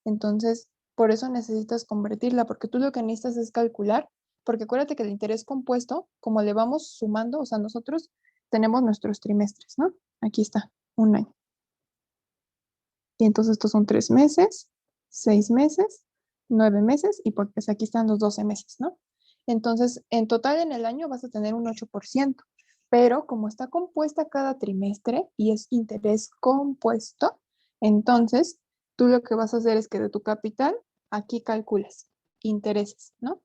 Entonces, por eso necesitas convertirla, porque tú lo que necesitas es calcular Porque acuérdate que el interés compuesto, como le vamos sumando, o sea, nosotros tenemos nuestros trimestres, ¿no? Aquí está, un año. Y entonces estos son 3 meses, 6 meses, 9 meses, y porque aquí están los 12 meses, ¿no? Entonces, en total en el año vas a tener un 8%, pero como está compuesta cada trimestre y es interés compuesto, entonces tú lo que vas a hacer es que de tu capital, aquí calculas intereses, ¿no?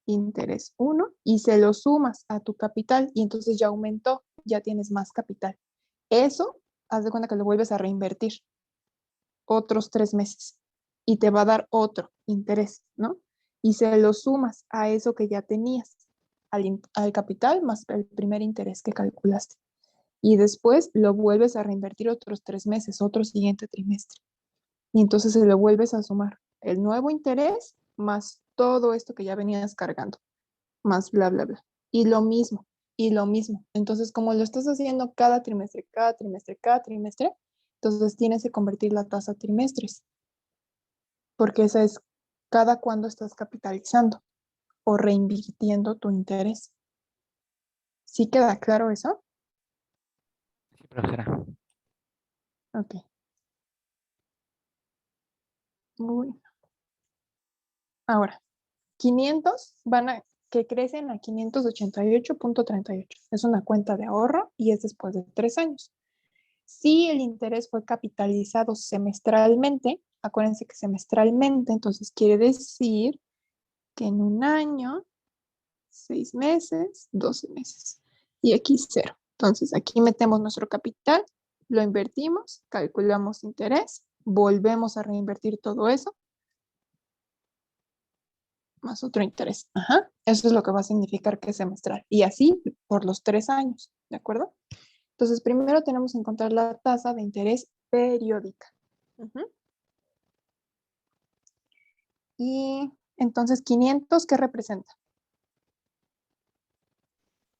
Interés 1 y se lo sumas a tu capital y entonces ya aumentó, ya tienes más capital. Eso, haz de cuenta que lo vuelves a reinvertir otros 3 meses y te va a dar otro interés, ¿no? Y se lo sumas a eso que ya tenías, al capital más el primer interés que calculaste. Y después lo vuelves a reinvertir otros 3 meses, otro siguiente trimestre. Y entonces se lo vuelves a sumar el nuevo interés más todo esto que ya venías cargando, más bla, bla, bla. Y lo mismo, y lo mismo. Entonces, como lo estás haciendo cada trimestre, cada trimestre, cada trimestre, entonces tienes que convertir la tasa a trimestres, porque esa es cada cuándo estás capitalizando o reinvirtiendo tu interés. ¿Sí queda claro eso? Sí, profesora. Ok. Muy. Ahora, 500 que crecen a 588.38. Es una cuenta de ahorro y es después de 3 años. Si el interés fue capitalizado semestralmente, acuérdense que semestralmente, entonces quiere decir que en un año, 6 meses, 12 meses. Y aquí 0. Entonces aquí metemos nuestro capital, lo invertimos, calculamos interés, volvemos a reinvertir todo eso, más otro interés. Ajá. Eso es lo que va a significar que es semestral. Y así por los 3 años, ¿de acuerdo? Entonces, primero tenemos que encontrar la tasa de interés periódica. Y entonces, 500, ¿qué representa?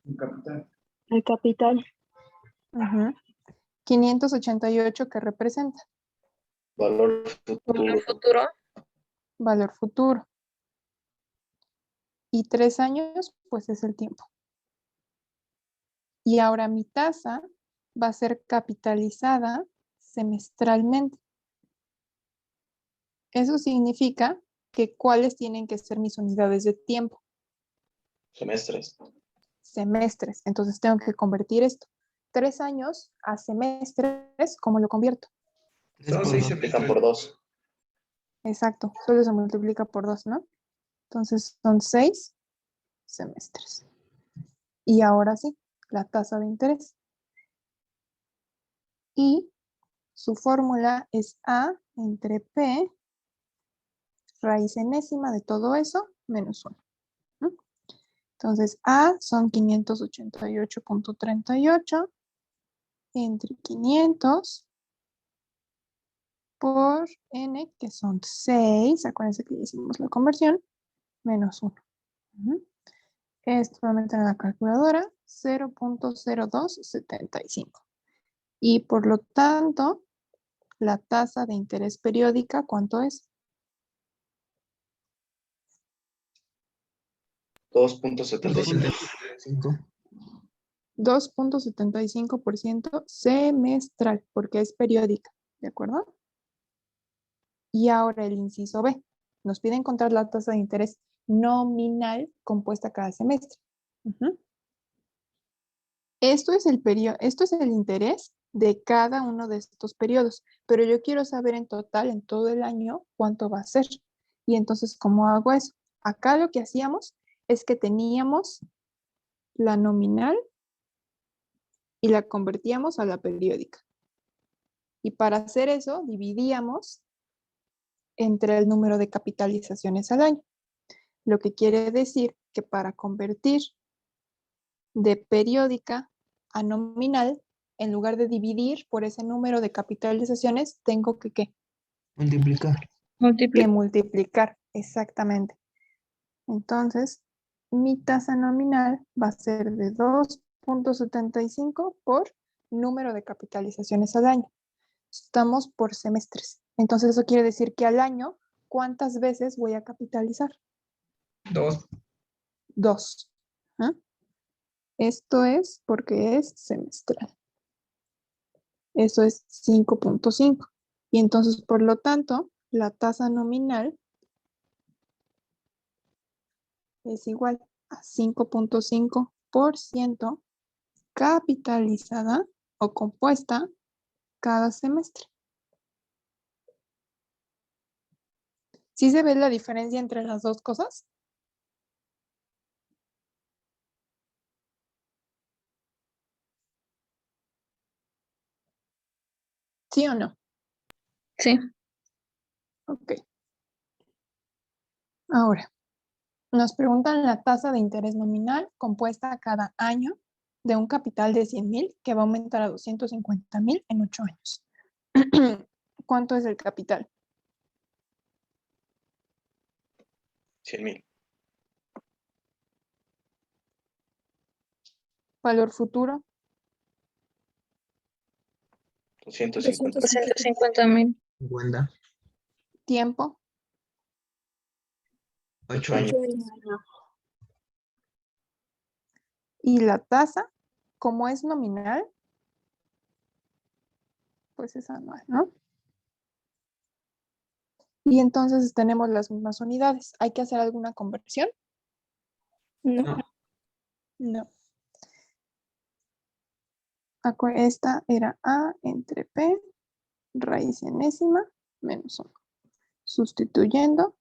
Un capital. El capital. 588, ¿qué representa? Valor futuro. Valor futuro. Y 3 años, pues es el tiempo. Y ahora mi tasa va a ser capitalizada semestralmente. Eso significa que cuáles tienen que ser mis unidades de tiempo. Semestres. Semestres. Entonces tengo que convertir esto. 3 años a semestres, ¿cómo lo convierto? Son 6 semestres. Por 2. Exacto, solo se multiplica por 2, ¿no? Entonces son 6 semestres. Y ahora sí, la tasa de interés. Y su fórmula es A entre P, raíz enésima de todo eso, menos 1. Entonces A son 588.38 entre 500 por N, que son 6, acuérdense que ya hicimos la conversión, menos 1. Esto lo meten en la calculadora, 0.0275. Y por lo tanto, la tasa de interés periódica, ¿cuánto es? 2.75. 2.75% semestral, porque es periódica, ¿de acuerdo? Y ahora el inciso B. Nos pide encontrar la tasa de interés nominal compuesta cada semestre. Esto es el interés de cada uno de estos periodos, pero yo quiero saber en total, en todo el año, cuánto va a ser. Y entonces, ¿cómo hago eso? Acá lo que hacíamos es que teníamos la nominal y la convertíamos a la periódica. Y para hacer eso, dividíamos entre el número de capitalizaciones al año. Lo que quiere decir que para convertir de periódica a nominal, en lugar de dividir por ese número de capitalizaciones, tengo que ¿qué? Multiplicar. Que multiplicar, exactamente. Entonces, mi tasa nominal va a ser de 2.75 por número de capitalizaciones al año. Estamos por semestres. Entonces, eso quiere decir que al año, ¿cuántas veces voy a capitalizar? 2. 2. ¿Ah? Esto es porque es semestral. Eso es 5.5. Y entonces, por lo tanto, la tasa nominal es igual a 5.5% capitalizada o compuesta cada semestre. ¿Sí se ve la diferencia entre las dos cosas? ¿Sí o no? Sí. Ok. Ahora, nos preguntan la tasa de interés nominal compuesta cada año de un capital de 100,000 que va a aumentar a 250,000 en 8 años. ¿Cuánto es el capital? 100,000. Valor futuro, 250. 250,000. 50. tiempo, 8 años. y la tasa, como es nominal, pues es anual, ¿no? Y entonces tenemos las mismas unidades. ¿Hay que hacer alguna conversión? No. No. Esta era A entre P, raíz enésima, menos 1. Sustituyendo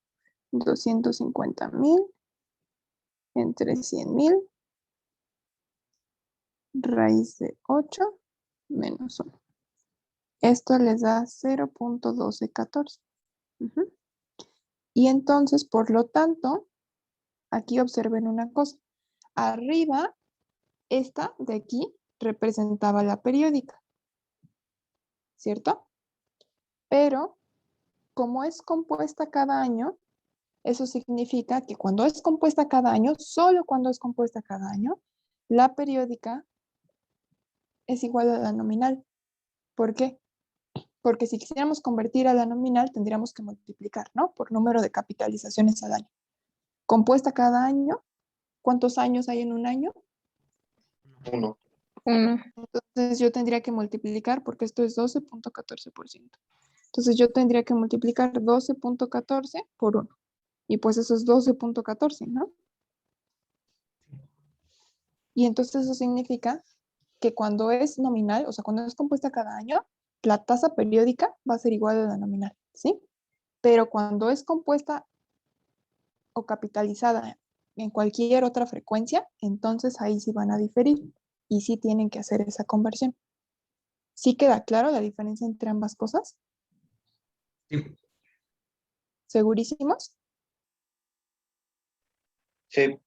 250,000 entre 100,000, raíz de 8, menos 1. Esto les da 0.1214. Y entonces, por lo tanto, aquí observen una cosa. Arriba, esta de aquí representaba la periódica, ¿cierto? Pero como es compuesta cada año, eso significa que cuando es compuesta cada año, solo cuando es compuesta cada año, la periódica es igual a la nominal. ¿Por qué? Porque si quisiéramos convertir a la nominal, tendríamos que multiplicar, ¿no? Por número de capitalizaciones al año. Compuesta cada año, ¿cuántos años hay en un año? 1. 1. Entonces yo tendría que multiplicar, porque esto es 12.14%. Entonces yo tendría que multiplicar 12.14 por 1. Y pues eso es 12.14, ¿no? Y entonces eso significa que cuando es nominal, o sea, cuando es compuesta cada año, la tasa periódica va a ser igual a la nominal, ¿sí? Pero cuando es compuesta o capitalizada en cualquier otra frecuencia, entonces ahí sí van a diferir y sí tienen que hacer esa conversión. ¿Sí queda claro la diferencia entre ambas cosas? Sí. ¿Segurísimos? Sí.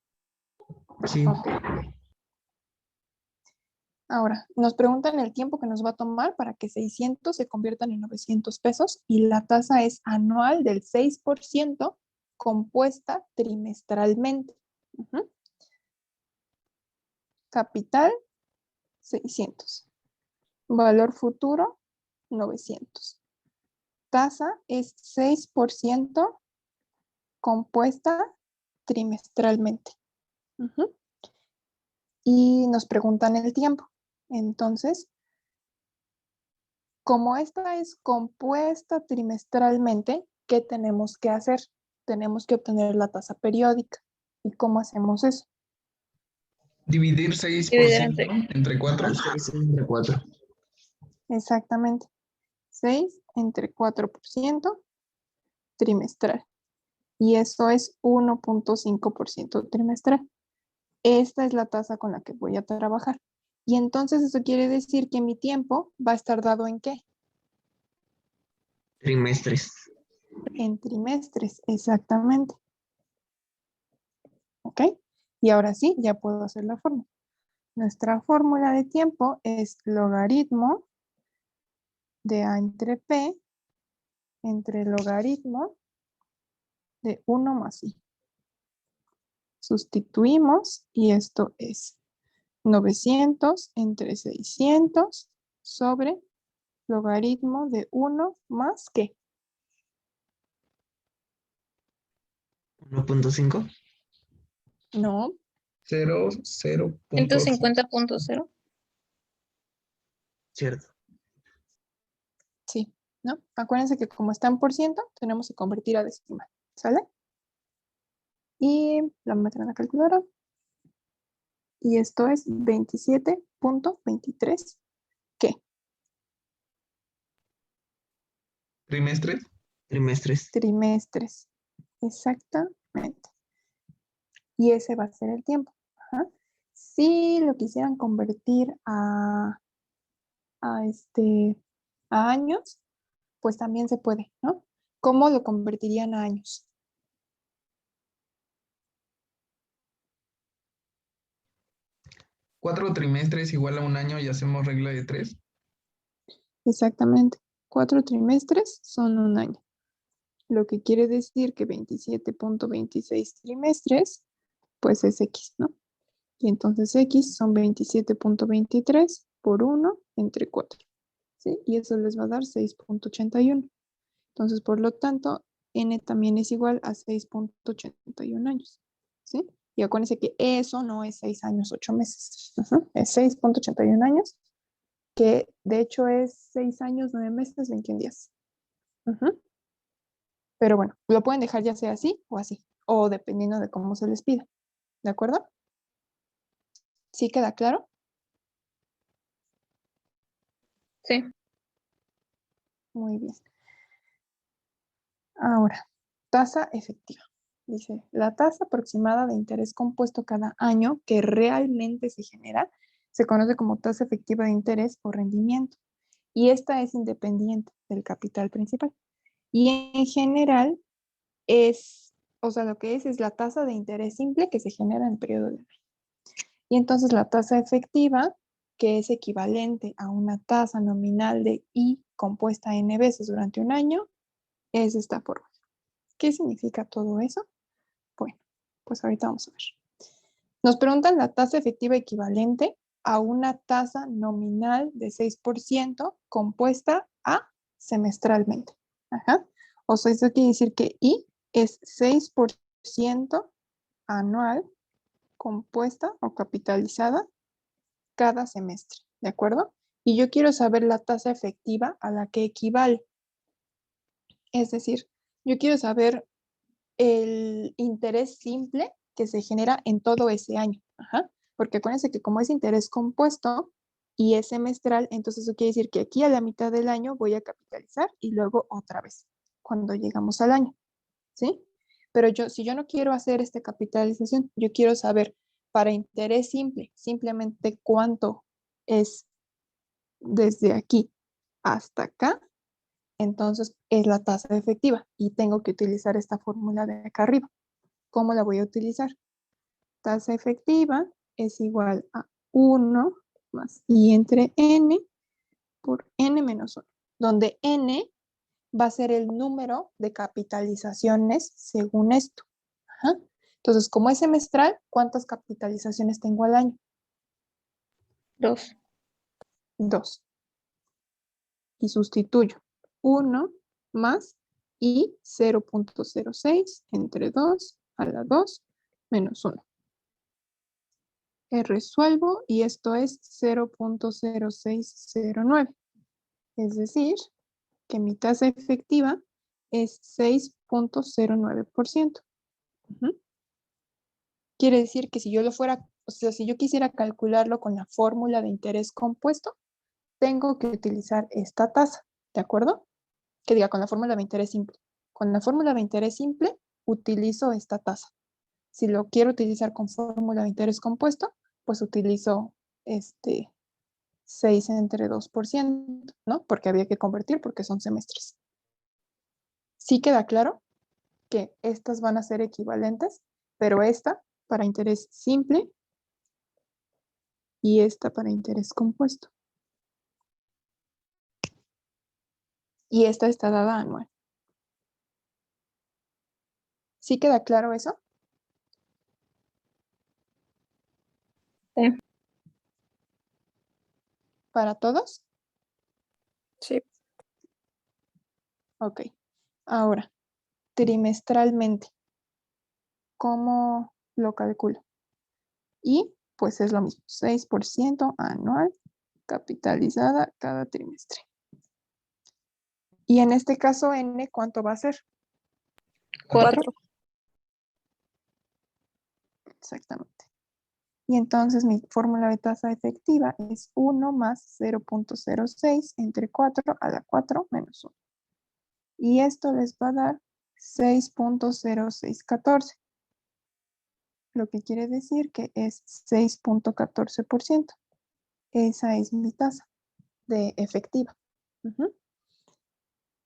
Sí. Ok. Ahora, nos preguntan el tiempo que nos va a tomar para que 600 se conviertan en 900 pesos y la tasa es anual del 6% compuesta trimestralmente. Capital, 600. Valor futuro, 900. Tasa es 6% compuesta trimestralmente. Y nos preguntan el tiempo. Entonces, como esta es compuesta trimestralmente, ¿qué tenemos que hacer? Tenemos que obtener la tasa periódica. ¿Y cómo hacemos eso? Dividir 6% Dividir entre 4. Entre 4. Exactamente. 6 entre 4% trimestral. Y eso es 1.5% trimestral. Esta es la tasa con la que voy a trabajar. Y entonces eso quiere decir que mi tiempo va a estar dado ¿en qué? Trimestres. En trimestres, exactamente. ¿Ok? Y ahora sí, ya puedo hacer la fórmula. Nuestra fórmula de tiempo es logaritmo de A entre P entre logaritmo de 1 más I. Sustituimos y esto es 900 entre 600 sobre logaritmo de 1 más ¿qué? 1.5. No, 0.5. 150.0. Cierto. sí, ¿no? Acuérdense que como está en por ciento, tenemos que convertir a decimal, ¿sale? Y la meto en la calculadora. Y esto es 27.23. ¿Qué? ¿Trimestres? Trimestres. Trimestres. Exactamente. Y ese va a ser el tiempo. Ajá. Si lo quisieran convertir a, a años, pues también se puede, ¿no? ¿Cómo lo convertirían a años? 4 trimestres igual a un año y hacemos regla de 3. Exactamente. 4 trimestres son un año. Lo que quiere decir que 27.26 trimestres, pues es X, ¿no? Y entonces X son 27.23 por 1 entre 4. ¿Sí? Y eso les va a dar 6.81. Entonces, por lo tanto, N también es igual a 6.81 años. ¿Sí? Y acuérdense que eso no es 6 años, 8 meses. Ajá. Es 6.81 años, que de hecho es 6 años, 9 meses, 21 días. Ajá. Pero bueno, lo pueden dejar ya sea así, o dependiendo de cómo se les pida. ¿De acuerdo? ¿Sí queda claro? Sí. Muy bien. Ahora, tasa efectiva. Dice, la tasa aproximada de interés compuesto cada año que realmente se genera se conoce como tasa efectiva de interés o rendimiento. Y esta es independiente del capital principal. Y en general es, o sea, lo que es la tasa de interés simple que se genera en el periodo de año. Y entonces la tasa efectiva, que es equivalente a una tasa nominal de I compuesta n veces durante un año, es esta fórmula. ¿Qué significa todo eso? Bueno, pues ahorita vamos a ver. Nos preguntan la tasa efectiva equivalente a una tasa nominal de 6% compuesta a semestralmente. Ajá. O sea, eso quiere decir que I es 6% anual compuesta o capitalizada cada semestre, ¿de acuerdo? Y yo quiero saber la tasa efectiva a la que equivale. Es decir, yo quiero saber el interés simple que se genera en todo ese año. Ajá. Porque acuérdense que como es interés compuesto y es semestral, entonces eso quiere decir que aquí a la mitad del año voy a capitalizar y luego otra vez cuando llegamos al año. ¿Sí? Pero si yo no quiero hacer esta capitalización, yo quiero saber para interés simple, simplemente cuánto es desde aquí hasta acá, entonces es la tasa efectiva y tengo que utilizar esta fórmula de acá arriba. ¿Cómo la voy a utilizar? Tasa efectiva es igual a 1 más I entre N por N menos 1, donde N va a ser el número de capitalizaciones según esto. Ajá. Entonces, como es semestral, ¿cuántas capitalizaciones tengo al año? 2. 2. Y sustituyo 1 más I 0.06 entre 2 a la 2 menos 1. Resuelvo y esto es 0.0609. Es decir, que mi tasa efectiva es 6.09%. Quiere decir que si yo lo fuera, o sea, si yo quisiera calcularlo con la fórmula de interés compuesto, tengo que utilizar esta tasa, ¿de acuerdo? Que diga con la fórmula de interés simple. Con la fórmula de interés simple utilizo esta tasa. Si lo quiero utilizar con fórmula de interés compuesto, pues utilizo 6 entre 2%, ¿no? Porque había que convertir porque son semestres. ¿Sí queda claro que estas van a ser equivalentes, pero esta para interés simple y esta para interés compuesto? Y esta está dada anual. ¿Sí queda claro eso? Sí. ¿Para todos? Sí. Ok. Ahora, trimestralmente. ¿Cómo lo calculo. Y pues es lo mismo, 6% anual capitalizada cada trimestre. Y en este caso, N, ¿cuánto va a ser? 4. Exactamente. Y entonces mi fórmula de tasa efectiva es 1 más 0.06 entre 4 a la 4 menos 1. Y esto les va a dar 6.0614. Lo que quiere decir que es 6.14%. Esa es mi tasa de efectiva. Ujú.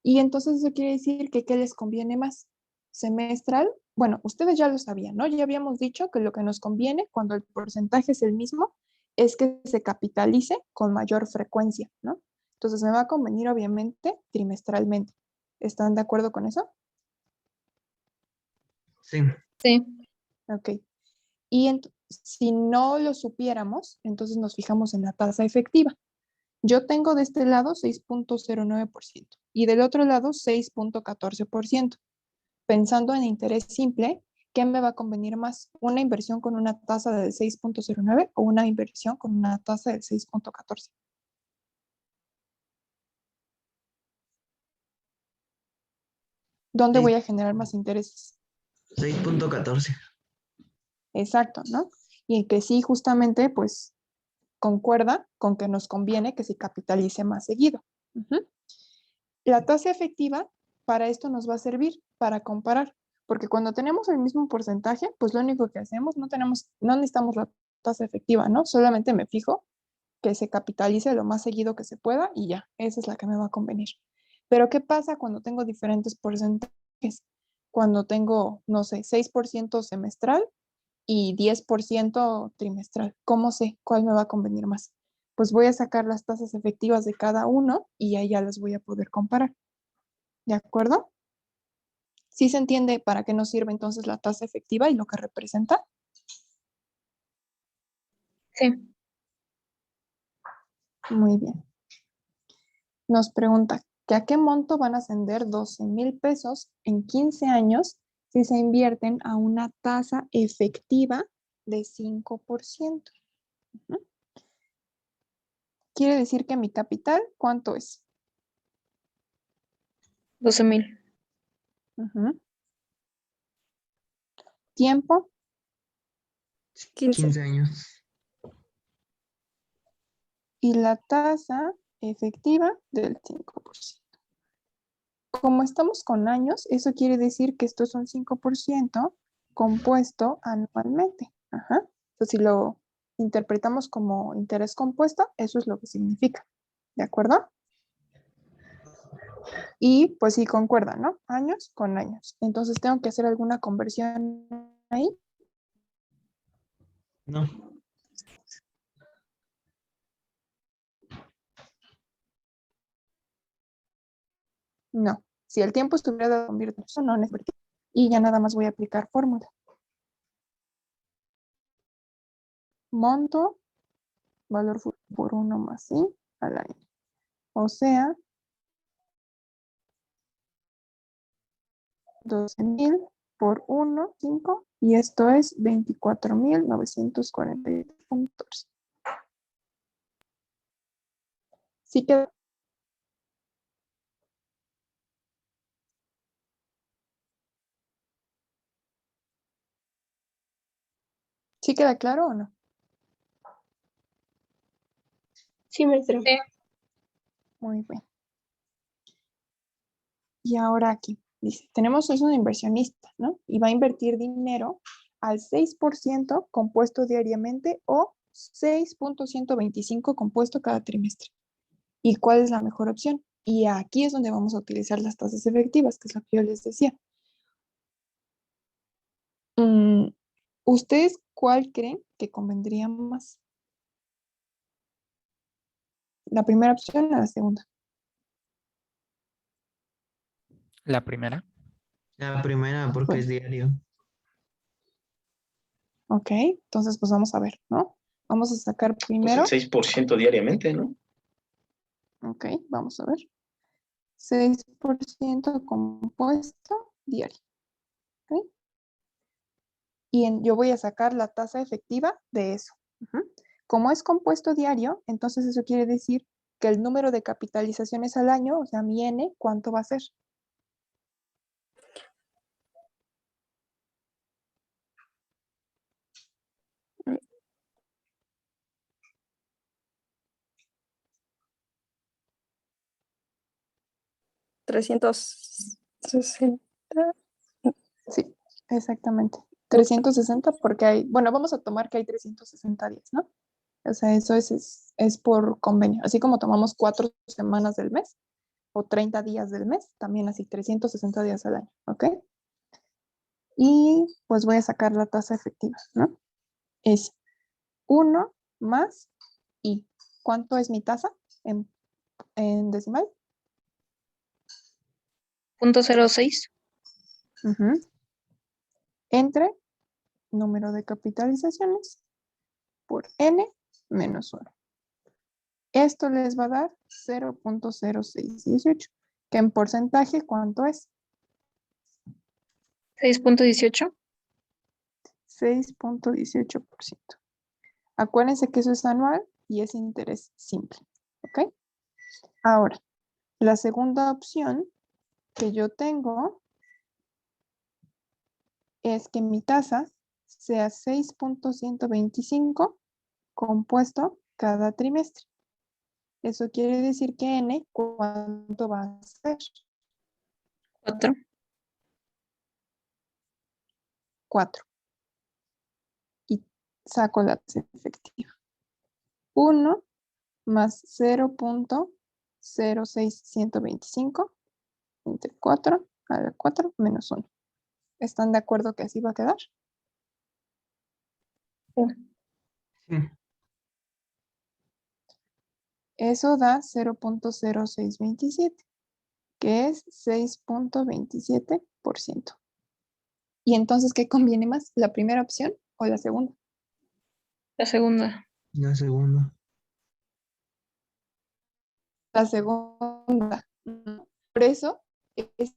Y entonces eso quiere decir que ¿qué les conviene más? Semestral, bueno, ustedes ya lo sabían, ¿no? Ya habíamos dicho que lo que nos conviene cuando el porcentaje es el mismo es que se capitalice con mayor frecuencia, ¿no? Entonces me va a convenir obviamente trimestralmente. ¿Están de acuerdo con eso? Sí. Sí. Ok. Y si no lo supiéramos, entonces nos fijamos en la tasa efectiva. Yo tengo de este lado 6.09% y del otro lado 6.14%. Pensando en interés simple, ¿qué me va a convenir más? ¿Una inversión con una tasa del 6.09 o una inversión con una tasa del 6.14? ¿Dónde voy a generar más intereses? 6.14. Exacto, ¿no? Y que sí, justamente, pues, concuerda con que nos conviene que se capitalice más seguido. Ujú. La tasa efectiva para esto nos va a servir para comparar, porque cuando tenemos el mismo porcentaje, pues lo único que hacemos, no necesitamos la tasa efectiva, ¿no? Solamente me fijo que se capitalice lo más seguido que se pueda y ya, esa es la que me va a convenir. Pero ¿qué pasa cuando tengo diferentes porcentajes? Cuando tengo, no sé, 6% semestral y 10% trimestral. ¿Cómo sé cuál me va a convenir más? Pues voy a sacar las tasas efectivas de cada uno y ahí ya las voy a poder comparar. ¿De acuerdo? ¿Sí se entiende para qué nos sirve entonces la tasa efectiva y lo que representa? Sí. Muy bien. Nos pregunta que a qué monto van a ascender 12,000 pesos en 15 años si se invierten a una tasa efectiva de 5%. Ujú. Quiere decir que mi capital, ¿cuánto es? 12,000. Ujú. Tiempo, 15. 15 años. y la tasa efectiva del 5%. Como estamos con años, eso quiere decir que esto es un 5% compuesto anualmente. Ajá. Entonces, si lo interpretamos como interés compuesto, eso es lo que significa. ¿De acuerdo? Y pues sí, concuerdan, ¿no? Años con años. Entonces, tengo que hacer alguna conversión ahí. No. No. Si el tiempo estuviera convertido, eso no necesito. Y ya nada más voy a aplicar fórmula. Monto, valor por 1 más I a la N. O sea, 12,000 por 1, 5, y esto es 24,948.14. ¿Sí queda? ¿Sí queda claro o no? Sí, maestro. Sí. Muy bien. Y ahora aquí, dice, tenemos es un inversionista, ¿no? Y va a invertir dinero al 6% compuesto diariamente o 6.125 compuesto cada trimestre. ¿Y cuál es la mejor opción? Y aquí es donde vamos a utilizar las tasas efectivas, que es lo que yo les decía. ¿Ustedes cuál creen que convendría más? ¿La primera opción o la segunda? La primera. La primera porque Bueno, es diario. ok, entonces pues vamos a ver, ¿no? Vamos a sacar Pues primero, el 6% diariamente, ¿no? ok, vamos a ver. 6% compuesto diario. ¿Ok? y yo voy a sacar la tasa efectiva de eso. Ujú. Como es compuesto diario, entonces eso quiere decir que el número de capitalizaciones al año, o sea, mi N, ¿cuánto va a ser? Mm, 360. Sí, exactamente. 360 porque hay, bueno, vamos a tomar que hay 360 días, ¿no? O sea, eso es por convenio. Así como tomamos 4 semanas del mes o 30 días del mes, también así 360 días al año, ¿ok? Y pues voy a sacar la tasa efectiva, ¿no? Es 1 más I. ¿Cuánto es mi tasa en decimal? .06. Ujú. Entre número de capitalizaciones por N menos 1. Esto les va a dar 0.0618, que en porcentaje, ¿cuánto es? 6.18. 6.18%. Acuérdense que eso es anual y es interés simple, ¿ok? Ahora, la segunda opción que yo tengo es que mi tasa sea 6.125 compuesto cada trimestre. Eso quiere decir que N, ¿cuánto va a ser? 4. 4. Y saco la tasa efectiva. 1 más 0.06125 entre 4 a la 4 menos 1. ¿Están de acuerdo que así va a quedar? Sí. Eso da 0.0627, que es 6.27%. ¿Y entonces qué conviene más? ¿La primera opción o la segunda? La segunda. La segunda. La segunda. Por eso es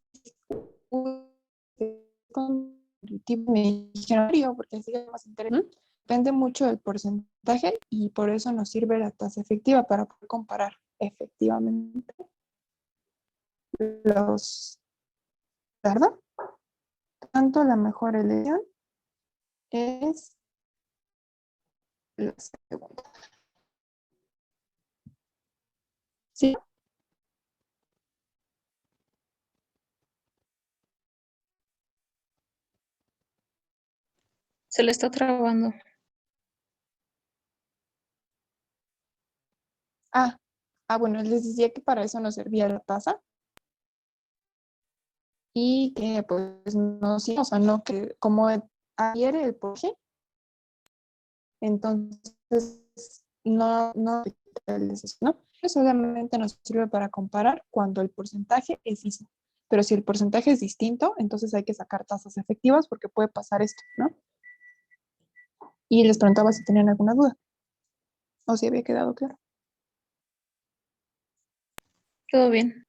competitivo, me dijeron, porque así es más interesante. Depende mucho del porcentaje y por eso nos sirve la tasa efectiva para poder comparar efectivamente los, ¿verdad? Tanto la mejor elección es la segunda. ¿Sí? Se le está trabando. Bueno, les decía que para eso nos servía la tasa y que pues no, sí, o sea, no que como ayer el porcentaje, entonces no, ¿no? Solamente nos sirve para comparar cuando el porcentaje es mismo. Pero si el porcentaje es distinto, entonces hay que sacar tasas efectivas porque puede pasar esto, ¿no? Y les preguntaba si tenían alguna duda o si había quedado claro. Todo bien.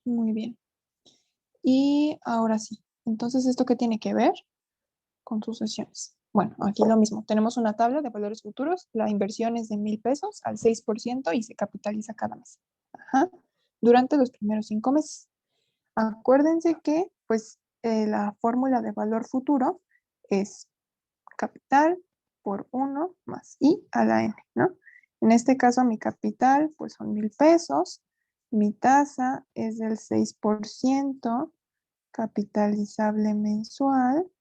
Muy bien. Y ahora sí, entonces, ¿esto qué tiene que ver con sucesiones? Bueno, aquí lo mismo. Tenemos una tabla de valores futuros. La inversión es de 1,000 pesos al 6% y se capitaliza cada mes. Ajá. Durante los primeros 5 meses. Acuérdense que, pues, la fórmula de valor futuro es capital por 1 más I a la N, ¿no? En este caso, mi capital, pues, son 1,000 pesos. Mi tasa es del 6% capitalizable mensual,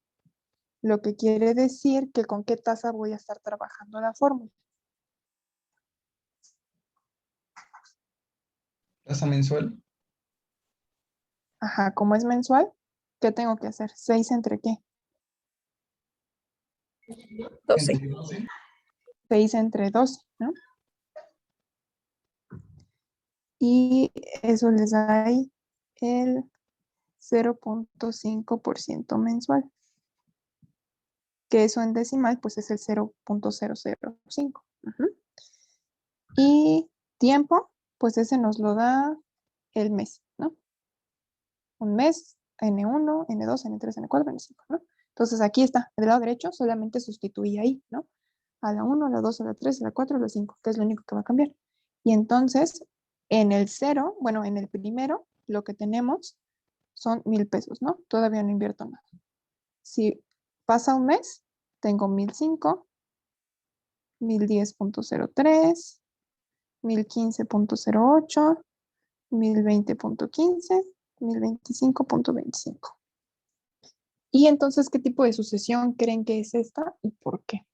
lo que quiere decir que con qué tasa voy a estar trabajando la fórmula. ¿Tasa mensual? Ajá, como es mensual, ¿qué tengo que hacer? ¿6 entre qué? 12. ¿Entre 12? 6 entre 12, ¿no? Y eso les da ahí el 0.5% mensual, que eso en decimal pues es el 0.005. Y tiempo, pues ese nos lo da el mes, ¿no? Un mes N1, N2, N3, N4, N5, ¿no? Entonces aquí está, del lado derecho solamente sustituí ahí, ¿no? A la 1, a la 2, a la 3, a la 4, a la 5, que es lo único que va a cambiar. Y entonces, en el 0, bueno, en el primero, lo que tenemos son 1000 pesos, ¿no? Todavía no invierto nada. Si pasa un mes, tengo 1005, 1010.03, 1015.08, 1020.15, 1025.25. Y entonces, ¿qué tipo de sucesión creen que es esta y por qué?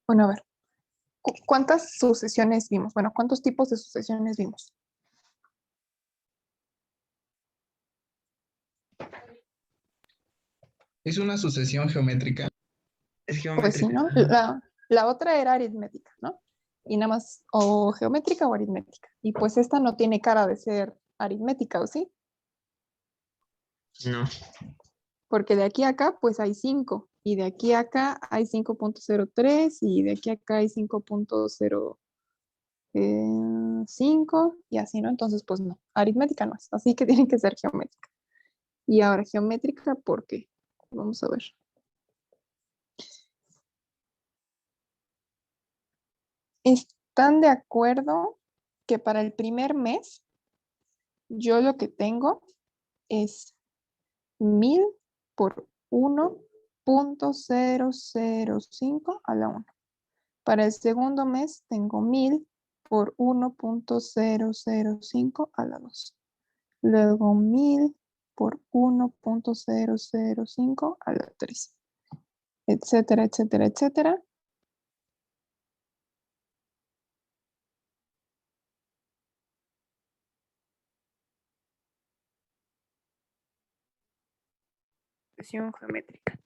Bueno, a ver, ¿cuántas sucesiones vimos? Bueno, ¿cuántos tipos de sucesiones vimos? Es una sucesión geométrica. Es Pues sí, geométrica. ¿no? La otra era aritmética, ¿no? Y nada más, o geométrica o aritmética. Y pues esta no tiene cara de ser aritmética, ¿o sí? No. Porque de aquí a acá, pues hay 5. Y de aquí a acá hay 5.03 y de aquí a acá hay 5.05 y así, ¿no? Entonces, pues no, aritmética no es. Así que tiene que ser geométrica. Y ahora, geométrica, ¿por qué? Vamos a ver. ¿Están de acuerdo que para el primer mes yo lo que tengo es 1000 por 1.005 a la 1? Para el segundo mes tengo 1000 por 1.005 a la 2. Luego 1000 por 1.005 a la 3. Etcétera, etcétera, etcétera. Sucesión geométrica.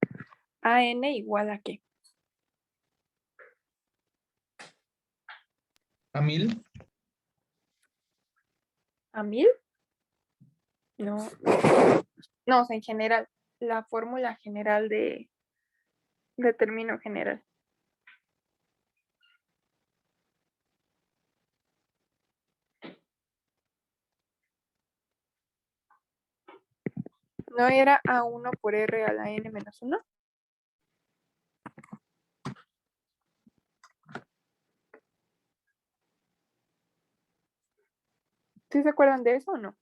AN igual a ¿qué? ¿A 1000? ¿A 1000? No. No, o sea, en general. La fórmula general de término general. ¿No era A1 por R a la N menos 1? ¿Sí se acuerdan de eso o no?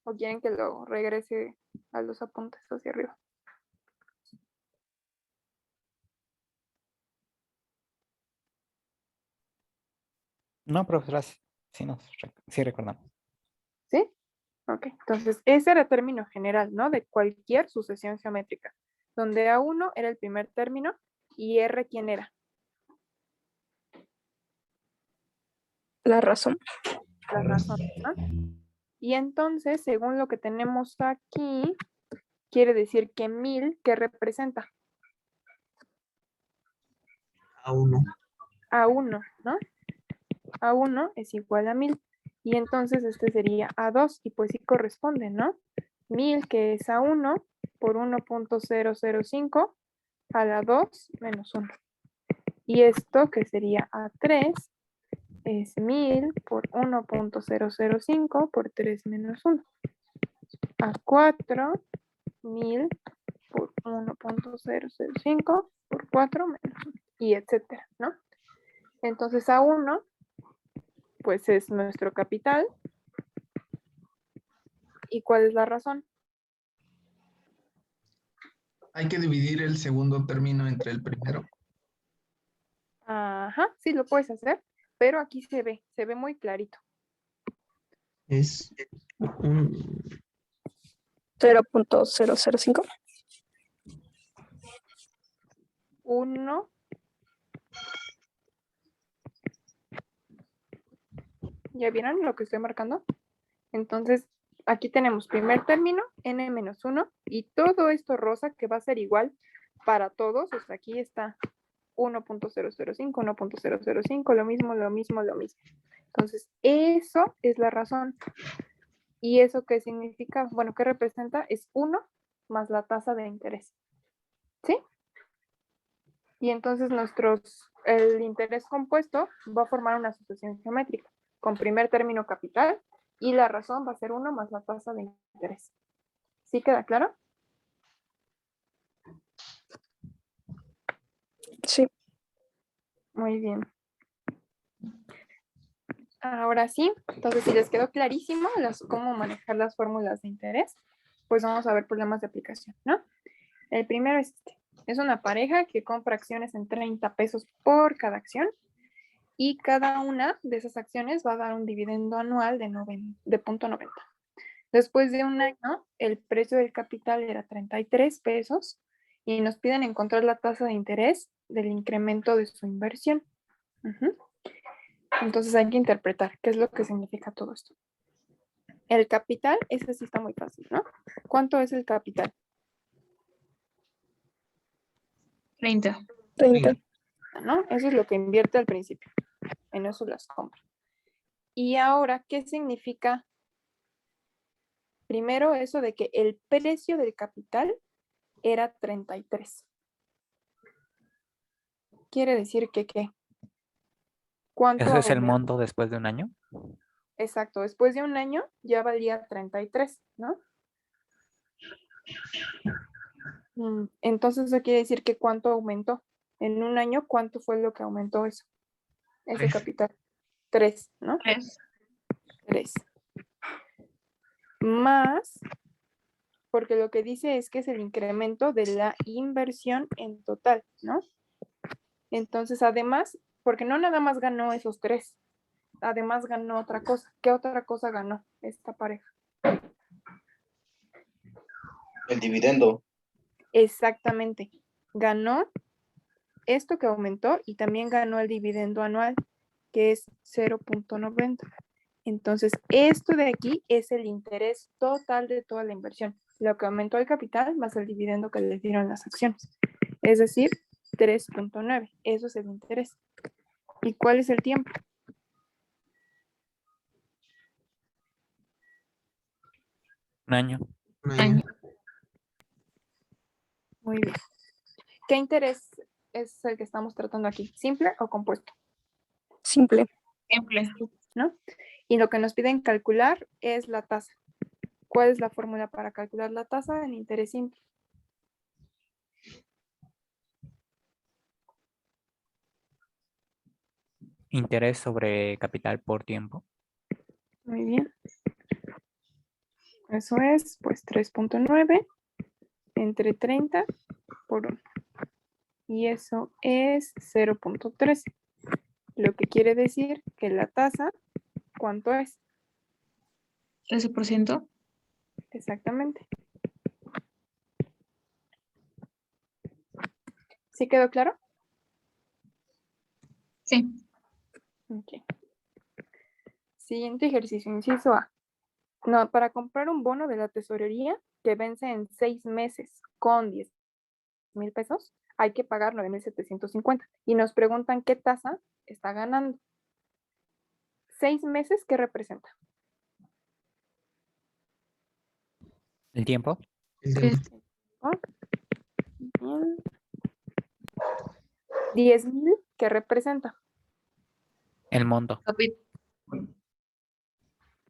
¿O quieren que lo regrese a los apuntes hacia arriba? No, profesora, sí recordamos. ¿Sí? Ok, entonces ese era el término general, ¿no? De cualquier sucesión geométrica, donde A1 era el primer término y R, ¿quién era? La razón. La razón, ¿no? Y entonces, según lo que tenemos aquí, quiere decir que 1000, ¿qué representa? A1. A1, ¿no? A1 es igual a 1000. Y entonces este sería A2, y pues sí corresponde, ¿no? 1000, que es A1 por 1.005 a la 2 menos 1. Y esto, que sería A3, es 1000 por 1.005 por 3 menos 1. A4, 1000 por 1.005 por 4 menos 1. Y etcétera, ¿no? Entonces A1, pues es nuestro capital. ¿Y cuál es la razón? Hay que dividir el segundo término entre el primero. Ajá, sí lo puedes hacer, pero aquí se ve muy clarito. Es un 0.005. 1. ¿Ya vieron lo que estoy marcando? Entonces, aquí tenemos primer término, n-1, y todo esto rosa que va a ser igual para todos. O sea, aquí está 1.005, 1.005, lo mismo, lo mismo, lo mismo. Entonces, eso es la razón. ¿Y eso qué significa? Bueno, ¿qué representa? Es 1 más la tasa de interés. ¿Sí? Y entonces el interés compuesto va a formar una asociación geométrica con primer término capital y la razón va a ser 1 más la tasa de interés. ¿Sí queda claro? Sí. Muy bien. Ahora sí, entonces si les quedó clarísimo cómo manejar las fórmulas de interés, pues vamos a ver problemas de aplicación, ¿no? El primero es este. Es una pareja que compra acciones en 30 pesos por cada acción y cada una de esas acciones va a dar un dividendo anual de 0.90. Después de un año, el precio del capital era 33 pesos y nos piden encontrar la tasa de interés del incremento de su inversión. Entonces hay que interpretar qué es lo que significa todo esto. El capital, ese sí está muy fácil, ¿no? ¿Cuánto es el capital? 30. 30. ¿No? Eso es lo que invierte al principio. En eso las compra. Y ahora, ¿qué significa? Primero, eso de que el precio del capital era 33. Quiere decir que, ¿qué? ¿Cuánto ¿Eso es el aumentó? monto después de un año? Exacto, después de un año ya valía 33, ¿no? Entonces eso quiere decir que ¿cuánto aumentó? En un año, ¿cuánto fue lo que aumentó eso? Ese 3. capital. 3, ¿no? 3. 3. Más, porque lo que dice es que es el incremento de la inversión en total, ¿no? Entonces, además, porque no nada más ganó esos 3, además ganó otra cosa. ¿Qué otra cosa ganó esta pareja? El dividendo. Exactamente. Ganó esto que aumentó y también ganó el dividendo anual, que es 0.90. Entonces, esto de aquí es el interés total de toda la inversión. Lo que aumentó el capital más el dividendo que le dieron las acciones. Es decir, 3.9. Eso es el interés. ¿Y cuál es el tiempo? Un año. Año. Muy bien. ¿Qué interés es el que estamos tratando aquí? ¿Simple o compuesto? Simple. Simple. ¿No? Y lo que nos piden calcular es la tasa. ¿Cuál es la fórmula para calcular la tasa en interés simple? Interés sobre capital por tiempo. Muy bien. Eso es, pues, 3.9 entre 30 por 1. Y eso es 0.13. Lo que quiere decir que la tasa, ¿cuánto es? 13%. Exactamente. ¿Sí quedó claro? Sí. Ok. Siguiente ejercicio, inciso A. No, para comprar un bono de la tesorería que vence en 6 meses con 10,000 pesos, hay que pagar 9,750. Y nos preguntan qué tasa está ganando. 6 meses, ¿qué representa? ¿El tiempo? El ¿Qué? tiempo. Bien. 10,000, ¿qué representa? El monto.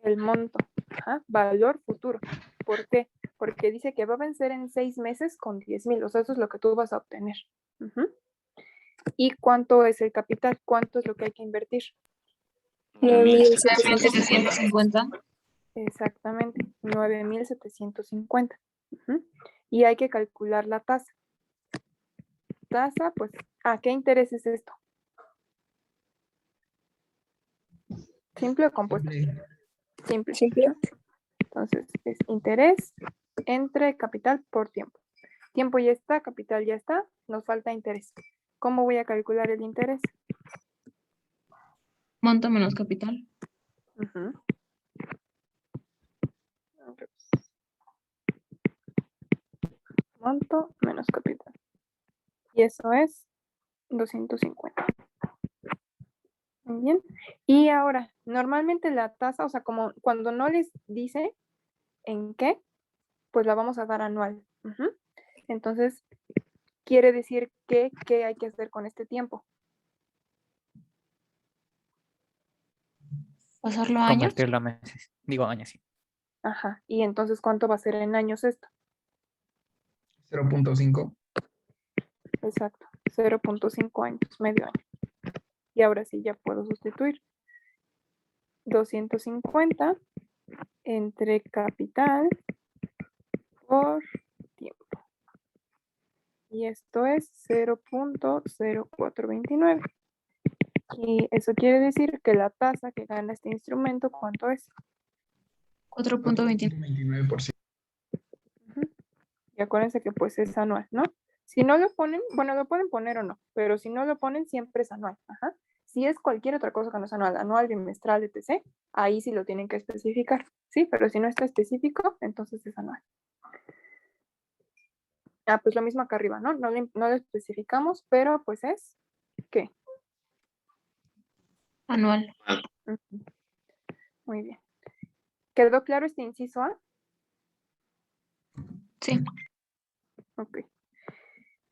El monto. Ajá, valor futuro. ¿Por qué? Porque dice que va a vencer en 6 meses con 10,000. O sea, eso es lo que tú vas a obtener. ¿Y cuánto es el capital? ¿Cuánto es lo que hay que invertir? 9,750. 750. Exactamente, 9,750. Y hay que calcular la tasa. Tasa, pues, ¿a qué interés es esto? ¿Simple o compuesto? Simple. Simple. Entonces, es interés entre capital por tiempo. Tiempo ya está, capital ya está, nos falta interés. ¿Cómo voy a calcular el interés? Monto menos capital. Monto menos capital. Y eso es 250. Muy bien. Y ahora, normalmente la tasa, o sea, como cuando no les dice ¿En qué? Pues la vamos a dar anual. Ujú. Entonces, quiere decir que ¿qué hay que hacer con este tiempo? Pasarlo a años. Convertirlo a meses. Digo años, sí. Ajá. Y entonces, ¿cuánto va a ser en años esto? 0.5. Exacto. 0.5 años, medio año. Y ahora sí ya puedo sustituir. 250 entre capital por tiempo. Y esto es 0.0429. Y eso quiere decir que la tasa que gana este instrumento, ¿cuánto es? 4.29. 29%. Ujú. Y acuérdense que pues es anual, ¿no? Si no lo ponen, bueno, lo pueden poner o no, pero si no lo ponen, siempre es anual. Ajá. Si es cualquier otra cosa que no es anual, bimestral, etc., ahí sí lo tienen que especificar, ¿sí? Pero si no está específico, entonces es anual. Ah, pues lo mismo acá arriba, ¿no? No lo especificamos, pero pues es, ¿qué? Anual. Ujú. Muy bien. ¿Quedó claro este inciso A? Sí. Ok.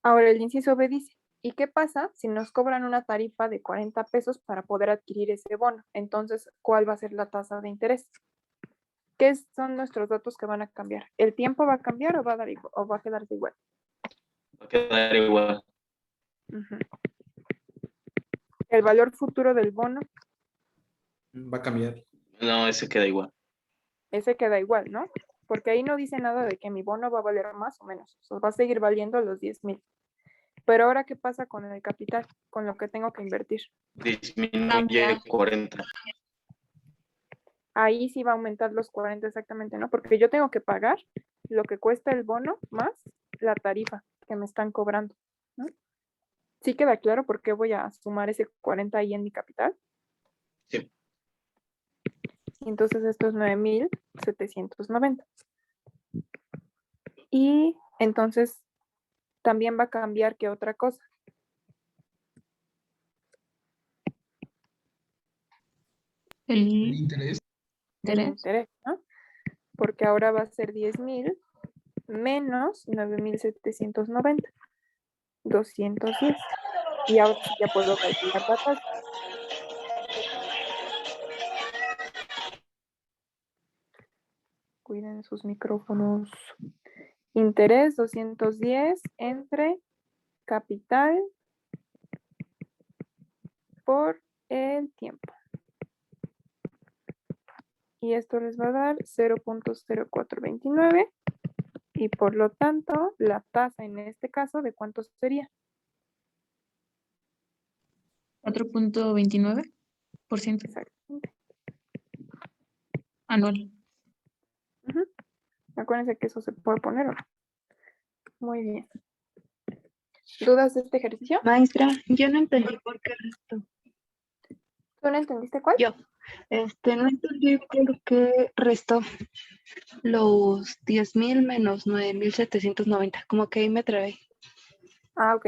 Ahora el inciso B dice, ¿y qué pasa si nos cobran una tarifa de 40 pesos para poder adquirir ese bono? Entonces, ¿cuál va a ser la tasa de interés? ¿Qué son nuestros datos que van a cambiar? ¿El tiempo va a cambiar o va a quedarse igual? Va a quedar igual. Ujú. El valor futuro del bono, Va a cambiar. No, ese queda igual. ese queda igual, ¿no? Porque ahí no dice nada de que mi bono va a valer más o menos. O sea, va a seguir valiendo los 10,000. Pero ahora, ¿qué pasa con el capital? Con lo que tengo que invertir. Disminuye Cambia. 40. Ahí sí va a aumentar los 40 exactamente, ¿no? Porque yo tengo que pagar lo que cuesta el bono más la tarifa que me están cobrando, ¿no? ¿Sí queda claro por qué voy a sumar ese 40 ahí en mi capital? Sí. Y entonces esto es 9,790. Y entonces también va a cambiar que otra cosa. El El interés. El interés. interés, ¿no? Porque ahora va a ser 10,000 menos 9,790. 210. Y ahora sí ya puedo calcular la tasa. Cuiden sus micrófonos. Interés 210 entre capital por el tiempo. Y esto les va a dar 0.0429. Y por lo tanto, la tasa en este caso, ¿de cuánto sería? 4.29% Exactamente. anual. Ujú. Acuérdense que eso se puede poner, ¿o no? Muy bien. ¿Dudas de este ejercicio? Maestra, yo no entendí por qué restó. ¿Tú no entendiste cuál? Yo, no entendí por qué restó los 10,000 menos 9,790. Como que ahí me trabé. Ah, ok.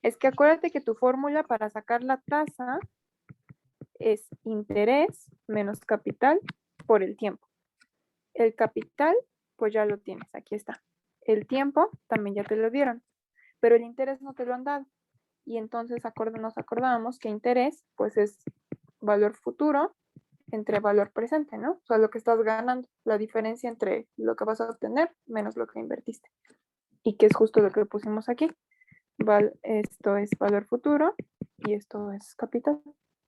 Es que acuérdate que tu fórmula para sacar la tasa es interés menos capital por el tiempo. El capital, pues ya lo tienes, aquí está. El tiempo también ya te lo dieron, pero el interés no te lo han dado. Y entonces nos acordábamos que interés, pues es valor futuro entre valor presente, ¿no? O sea, lo que estás ganando, la diferencia entre lo que vas a obtener menos lo que invertiste. Y que es justo lo que pusimos aquí. Esto es valor futuro y esto es capital.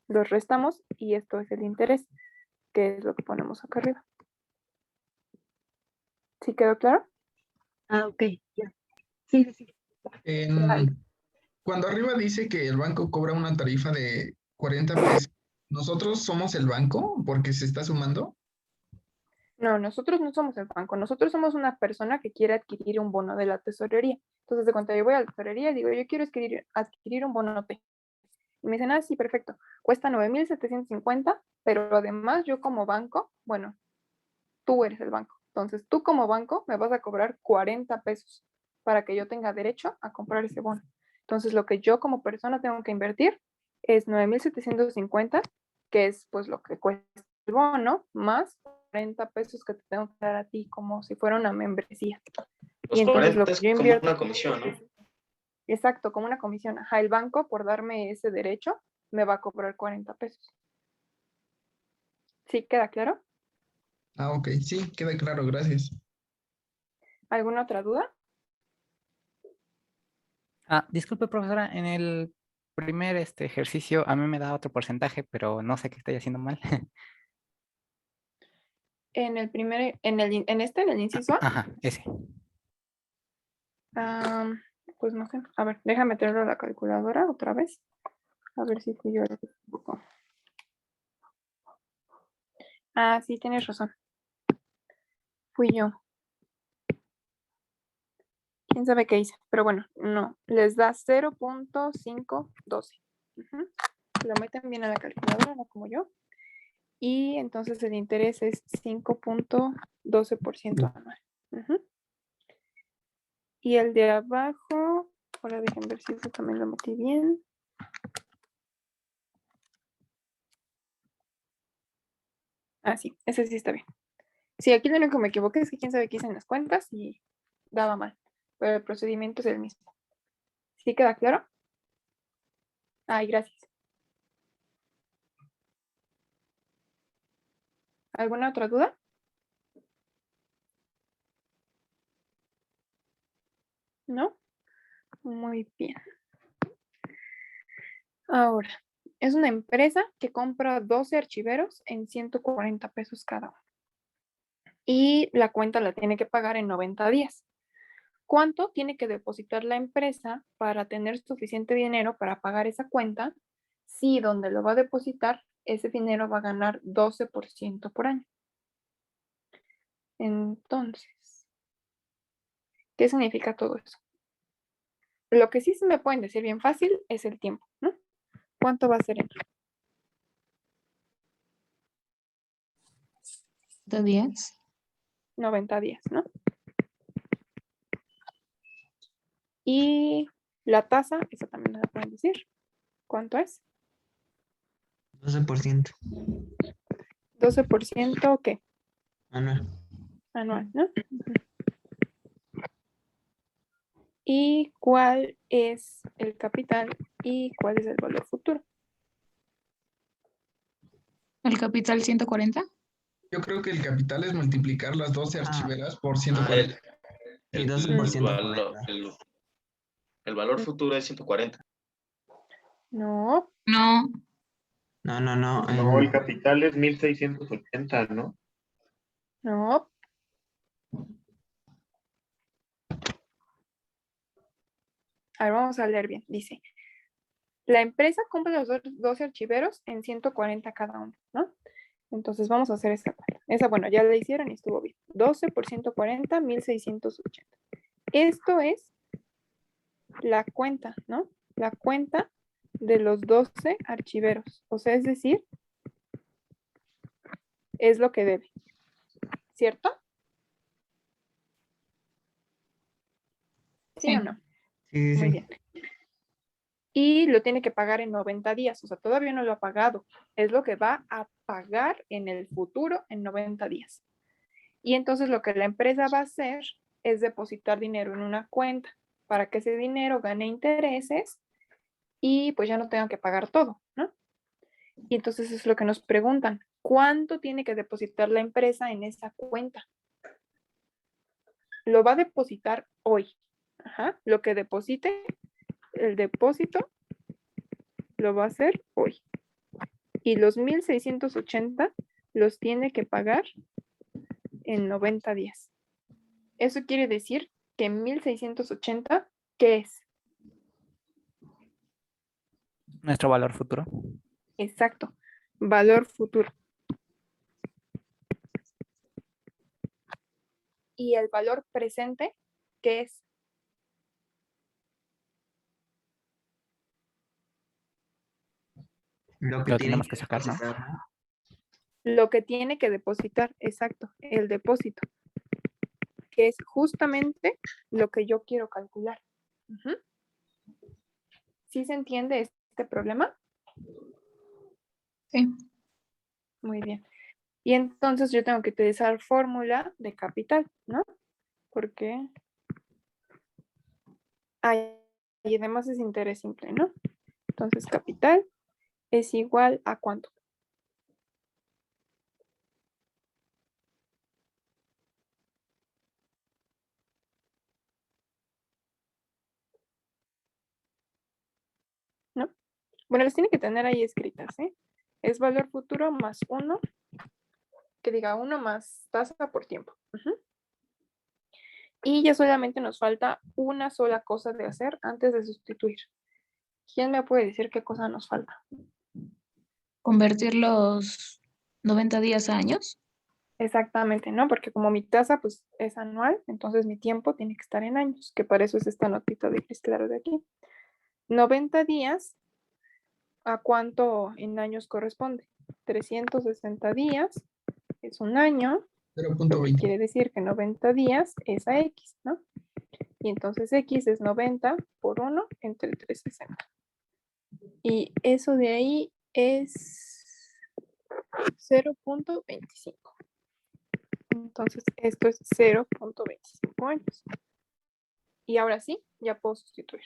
Los restamos y esto es el interés, que es lo que ponemos acá arriba. ¿Sí quedó claro? Ah, ok, ya. Sí, sí, sí. Cuando arriba dice que el banco cobra una tarifa de 40 pesos, ¿nosotros somos el banco porque se está sumando? No, nosotros no somos el banco, nosotros somos una persona que quiere adquirir un bono de la tesorería. Entonces, de cuando yo voy a la tesorería y digo, yo quiero adquirir un bono T. Y me dicen, ah, sí, perfecto, cuesta 9,750, pero además yo como banco, bueno, tú eres el banco. Entonces, tú como banco me vas a cobrar 40 pesos para que yo tenga derecho a comprar ese bono. Entonces, lo que yo como persona tengo que invertir es 9,750, que es pues lo que cuesta el bono, más 40 pesos que te tengo que dar a ti como si fuera una membresía. Los Y entonces 40 lo que es yo como invierto. una comisión, ¿no? Exacto, como una comisión. Ajá, el banco por darme ese derecho me va a cobrar 40 pesos. ¿Sí queda claro? Ah, ok, sí, queda claro, gracias. ¿Alguna otra duda? Disculpe, profesora, en el primer ejercicio a mí me da otro porcentaje, pero no sé qué estoy haciendo mal. En el primer, en el inciso A, Ajá, ese. pues no sé. A ver, déjame meterlo a la calculadora otra vez. A ver si fui yo el que se equivocó. Ah, sí, tienes razón. Fui yo. ¿Quién sabe qué hice? Pero bueno, no. Les da 0.512. Ujú. Lo meten bien a la calculadora, no como yo. Y entonces el interés es 5.12% anual. Ujú. Y el de abajo, ahora dejen ver si eso también lo metí bien. Ah, sí, ese sí está bien. Sí, aquí lo único que me equivoqué es que quién sabe qué hice en las cuentas y daba mal. Pero el procedimiento es el mismo. ¿Sí queda claro? Ay, gracias. ¿Alguna otra duda? ¿No? Muy bien. Ahora, es una empresa que compra 12 archiveros en 140 pesos cada uno. Y la cuenta la tiene que pagar en 90 días. ¿Cuánto tiene que depositar la empresa para tener suficiente dinero para pagar esa cuenta? Si donde lo va a depositar, ese dinero va a ganar 12% por año. Entonces, ¿qué significa todo eso? Lo que sí se me pueden decir bien fácil es el tiempo, ¿no? ¿Cuánto va a ser en 10. 90 días, ¿no? Y la tasa, esa también me la pueden decir. ¿Cuánto es? 12%. 12%, ¿qué? Anual. Anual, ¿no? Ujú. ¿Y cuál es el capital y cuál es el valor futuro? El capital 140. Yo creo que el capital es multiplicar las 12 archiveras por 140. Y El 12% por valor, año. el valor futuro es 140. No, No, No. No, el capital es 1680, ¿no? no. A ver, vamos a leer bien. Dice, la empresa compra los 12 archiveros en 140 cada uno, ¿no? Entonces vamos a hacer esta cuenta. Esa, bueno, ya la hicieron y estuvo bien. 12 por 140, 1680. Esto es la cuenta, ¿no? La cuenta de los 12 archiveros. O sea, es decir, es lo que debe. ¿Cierto? ¿Sí sí. o no? Sí, Muy sí. bien. Y lo tiene que pagar en 90 días. O sea, todavía no lo ha pagado. Es lo que va a pagar en el futuro en 90 días. Y entonces lo que la empresa va a hacer es depositar dinero en una cuenta para que ese dinero gane intereses y pues ya no tengan que pagar todo, ¿no? Y entonces es lo que nos preguntan, ¿cuánto tiene que depositar la empresa en esa cuenta? Lo va a depositar hoy. Ajá. Lo que deposite, el depósito lo va a hacer hoy. Y los 1680 los tiene que pagar en 90 días. Eso quiere decir que 1680, ¿qué es? Nuestro valor futuro. Exacto, valor futuro. Y el valor presente, ¿qué es? Lo que Lo tienen tenemos que que sacar, ¿no? depositar, ¿no? Lo que tiene que depositar, exacto, el depósito, que es justamente lo que yo quiero calcular. Ujú. ¿Sí se entiende este problema? Sí. Muy bien. Y entonces yo tengo que utilizar fórmula de capital, ¿no? Porque y además es interés simple, ¿no? Entonces capital es igual a ¿cuánto? ¿No? Bueno, las tiene que tener ahí escritas, ¿eh? Es valor futuro más 1, que diga 1 más tasa por tiempo. Y ya solamente nos falta una sola cosa de hacer antes de sustituir. ¿Quién me puede decir qué cosa nos falta? Convertir los 90 días a años. Exactamente, ¿no? Porque como mi tasa pues es anual, entonces mi tiempo tiene que estar en años, que para eso es esta notita de gris claro de aquí. 90 días, ¿a cuánto en años corresponde? 360 días es un año, lo que 0.20. quiere decir que 90 días es a X, ¿no? Y entonces X es 90 por 1 entre 360. Y eso de ahí es 0.25. Entonces esto es 0.25 años. Y ahora sí, ya puedo sustituir.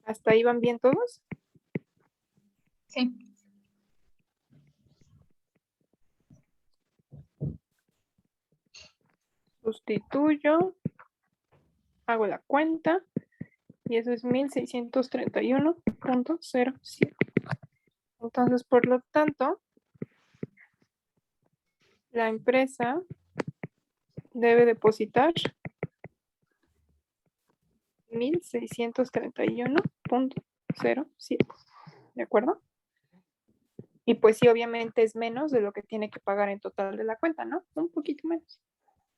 ¿Hasta ahí van bien todos? Sí. Sustituyo, hago la cuenta y eso es 1631.07. Entonces, por lo tanto, la empresa debe depositar 1631.07. ¿De acuerdo? Y pues sí, obviamente es menos de lo que tiene que pagar en total de la cuenta, ¿no? Un poquito menos.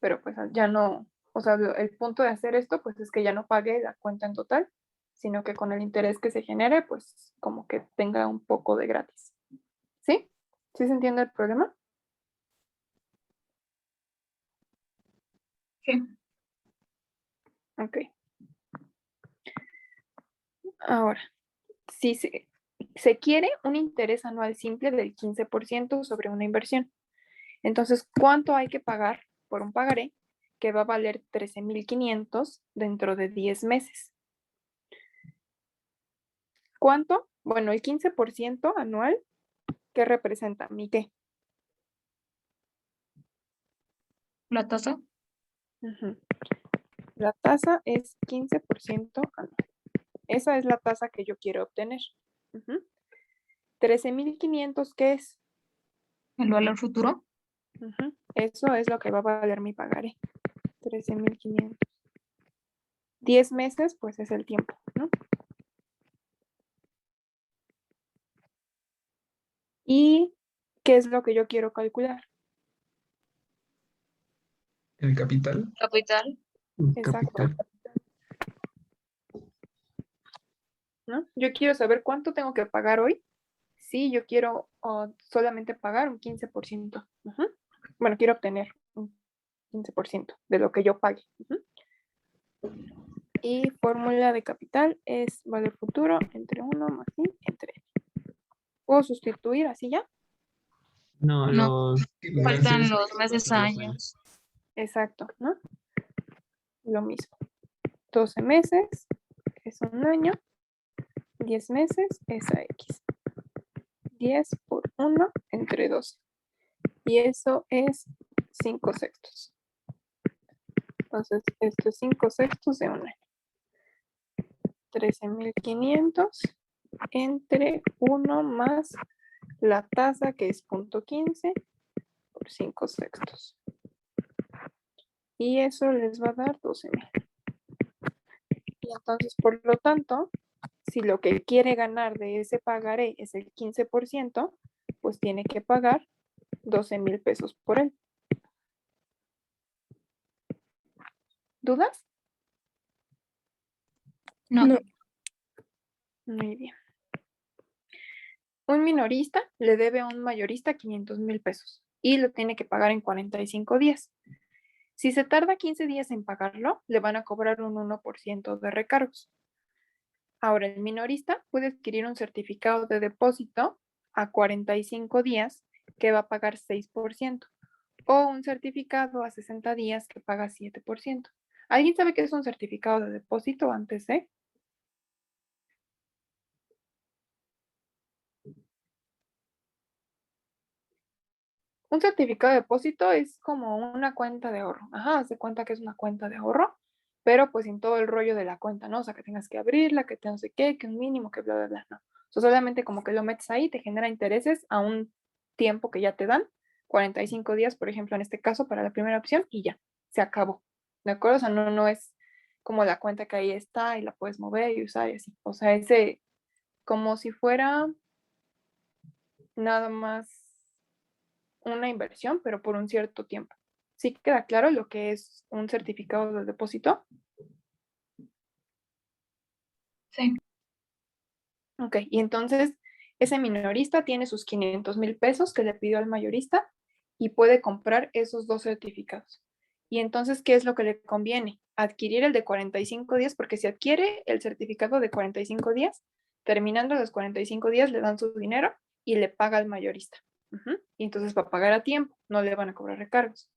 Pero pues ya no, o sea, el punto de hacer esto pues es que ya no pague la cuenta en total, sino que con el interés que se genere, pues como que tenga un poco de gratis. ¿Sí? ¿Sí se entiende el problema? Sí. Ok. Ahora, si se quiere un interés anual simple del 15% sobre una inversión. Entonces, ¿cuánto hay que pagar por un pagaré que va a valer 13,500 dentro de 10 meses? ¿Cuánto? Bueno, el 15% anual, ¿qué representa? ¿Mi qué? La tasa. La tasa es 15% anual. Esa es la tasa que yo quiero obtener. 13,500, ¿qué es? El valor futuro. Eso es lo que va a valer mi pagaré. 13,500. 10 meses, pues es el tiempo, ¿no? ¿Y qué es lo que yo quiero calcular? El capital. Capital. Exacto. Capital. ¿No? Yo quiero saber cuánto tengo que pagar hoy. Sí, yo quiero solamente pagar un 15%. Bueno, quiero obtener un 15% de lo que yo pague. Y fórmula de capital es valor futuro entre 1 más I entre N. ¿Puedo sustituir así ya? No, No. los Faltan los meses a años. Exacto, ¿no? Lo mismo. 12 meses es un año. 10 meses es a X. 10 por 1 entre 12. Y eso es 5 sextos. Entonces, esto es 5 sextos de un año. 13,500 entre 1 más la tasa que es 0.15 por 5 sextos. Y eso les va a dar 12,000. Y entonces, por lo tanto, si lo que quiere ganar de ese pagaré es el 15%, pues tiene que pagar 12,000 pesos por él. ¿Dudas? No. Muy bien. Un minorista le debe a un mayorista 500,000 pesos y lo tiene que pagar en 45 días. Si se tarda 15 días en pagarlo, le van a cobrar un 1% de recargos. Ahora, el minorista puede adquirir un certificado de depósito a 45 días que va a pagar 6%, o un certificado a 60 días que paga 7%. ¿Alguien sabe qué es un certificado de depósito antes de? Un certificado de depósito es como una cuenta de ahorro. Ajá, haz de cuenta que es una cuenta de ahorro, pero pues sin todo el rollo de la cuenta, ¿no? O sea, que tengas que abrirla, que te no sé qué, que un mínimo, que bla, bla, bla, no. O sea, solamente como que lo metes ahí, te genera intereses a un tiempo que ya te dan, 45 días, por ejemplo, en este caso, para la primera opción, y ya, se acabó. ¿De acuerdo? O sea, no es como la cuenta que ahí está y la puedes mover y usar y así. O sea, ese como si fuera nada más una inversión, pero por un cierto tiempo. ¿Sí queda claro lo que es un certificado de depósito? Sí. Ok, y entonces ese minorista tiene sus 500,000 pesos que le pidió al mayorista y puede comprar esos dos certificados. Y entonces, ¿qué es lo que le conviene? Adquirir el de 45 días, porque si adquiere el certificado de 45 días, terminando los 45 días le dan su dinero y le paga al mayorista. Y entonces va a pagar a tiempo, no le van a cobrar recargos.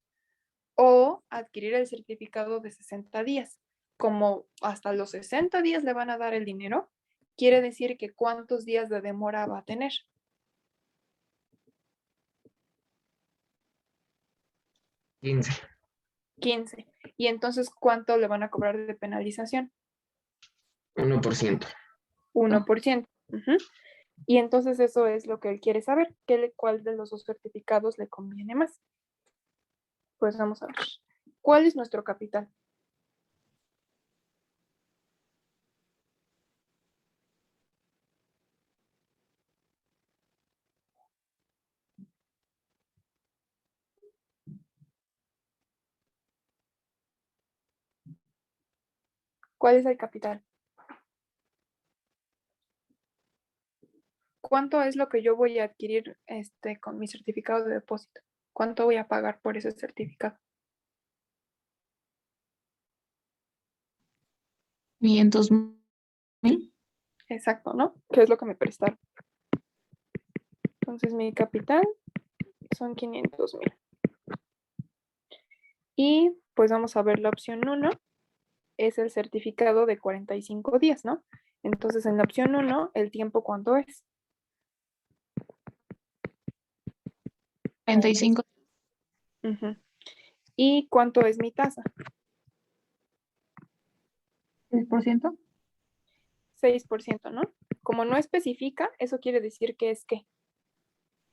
O adquirir el certificado de 60 días. Como hasta los 60 días le van a dar el dinero, quiere decir que cuántos días de demora va a tener. 15. 15. Y entonces, ¿cuánto le van a cobrar de penalización? 1%. 1%. Y entonces eso es lo que él quiere saber, cuál de los dos certificados le conviene más. Pues vamos a ver. ¿Cuál es nuestro capital? ¿Cuál es el capital? ¿Cuánto es lo que yo voy a adquirir con mi certificado de depósito? ¿Cuánto voy a pagar por ese certificado? 500,000. Exacto, ¿no? ¿Qué es lo que me prestaron? Entonces mi capital son 500,000. Y pues vamos a ver la opción 1, es el certificado de 45 días, ¿no? Entonces en la opción 1, ¿el tiempo cuánto es? 45. ¿Y cuánto es mi tasa? 6%. 6%, ¿no? Como no especifica, eso quiere decir que es ¿qué?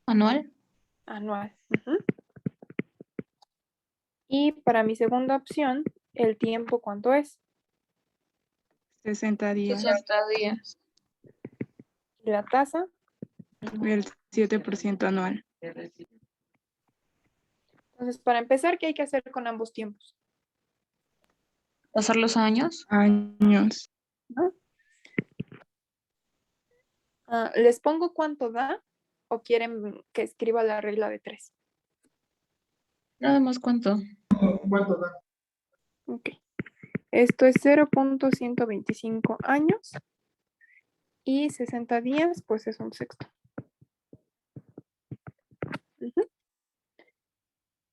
Anual. Anual. Y para mi segunda opción, ¿el tiempo cuánto es? 60 días. 60 días. ¿Y la tasa? El 7% anual. Entonces, para empezar, ¿qué hay que hacer con ambos tiempos? ¿Pasar los años? Años. ¿No? ¿Les pongo cuánto da o quieren que escriba la regla de 3? Nada más cuánto. ¿Cuánto da? Ok. Esto es 0.125 años y 60 días, pues es un sexto.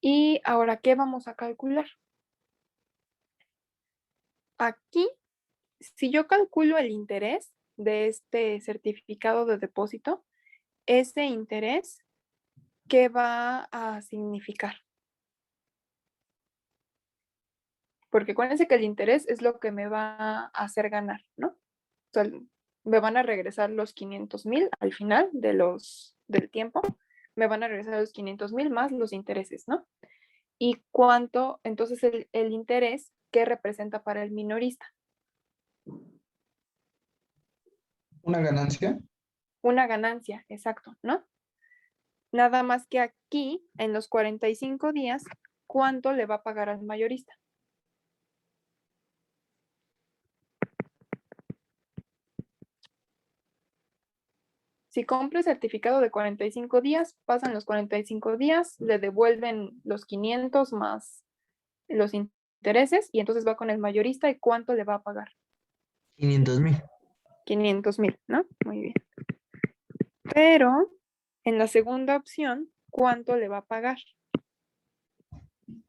Y ahora, ¿qué vamos a calcular? Aquí, si yo calculo el interés de este certificado de depósito, ese interés, ¿qué va a significar? Porque acuérdense que el interés es lo que me va a hacer ganar, ¿no? O sea, me van a regresar los 500,000 al final del tiempo, me van a regresar los 500,000 más los intereses, ¿no? ¿Y cuánto, entonces, el interés, qué representa para el minorista? ¿Una ganancia? Una ganancia, exacto, ¿no? Nada más que aquí, en los 45 días, ¿cuánto le va a pagar al mayorista? Si compra el certificado de 45 días, pasan los 45 días, le devuelven los 500 más los intereses y entonces va con el mayorista y ¿cuánto le va a pagar? 500,000. 500,000, ¿no? Muy bien. Pero en la segunda opción, ¿cuánto le va a pagar?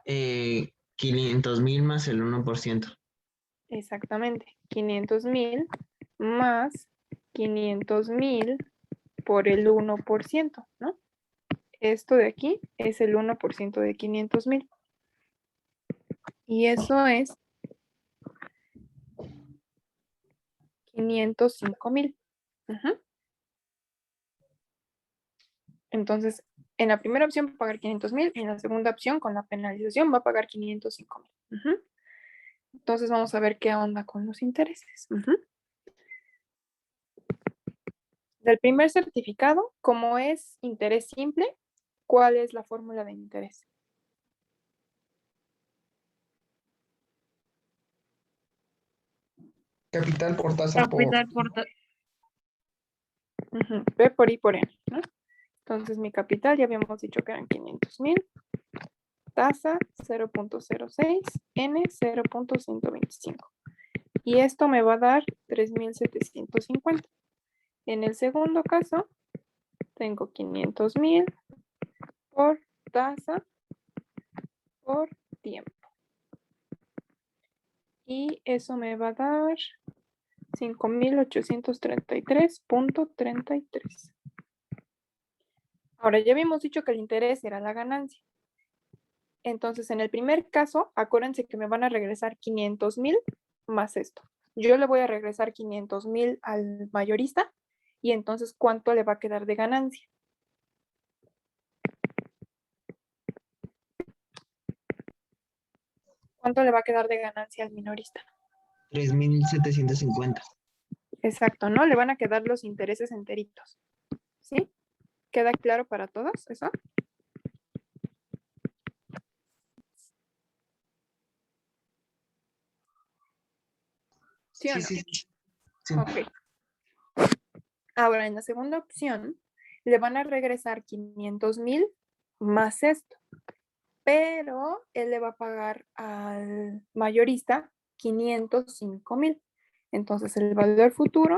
500,000 más el 1%. Exactamente, 500,000 más 500,000 por el 1%, ¿no? Esto de aquí es el 1% de 500,000. Y eso es 505,000. Entonces, en la primera opción va a pagar 500,000 y en la segunda opción, con la penalización, va a pagar 505,000. Entonces, vamos a ver qué onda con los intereses. Del primer certificado, como es interés simple, ¿cuál es la fórmula de interés? Capital por tasa por... P por I por N, ¿no? Entonces, mi capital ya habíamos dicho que eran 500,000. Tasa 0.06, N 0.125. Y esto me va a dar 3,750. En el segundo caso, tengo 500,000 por tasa por tiempo. Y eso me va a dar 5,833.33. Ahora, ya habíamos dicho que el interés era la ganancia. Entonces, en el primer caso, acuérdense que me van a regresar 500,000 más esto. Yo le voy a regresar 500,000 al mayorista y entonces, ¿cuánto le va a quedar de ganancia? ¿Cuánto le va a quedar de ganancia al minorista? 3,750. Exacto, ¿no? Le van a quedar los intereses enteritos. ¿Sí? ¿Queda claro para todos eso? ¿Sí o no? Sí. Ok. Ahora, en la segunda opción, le van a regresar 500,000 más esto. Pero él le va a pagar al mayorista 505,000. Entonces, el valor futuro,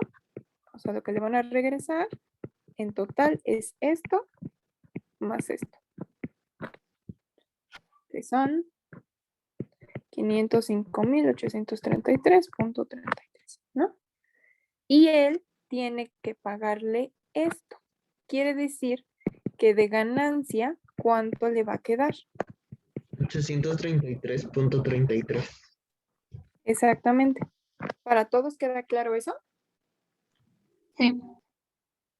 o sea, lo que le van a regresar, en total es esto más esto, que son 505,833.33, ¿no? Y él tiene que pagarle esto. Quiere decir que de ganancia, ¿cuánto le va a quedar? 833.33. Exactamente. ¿Para todos queda claro eso? Sí.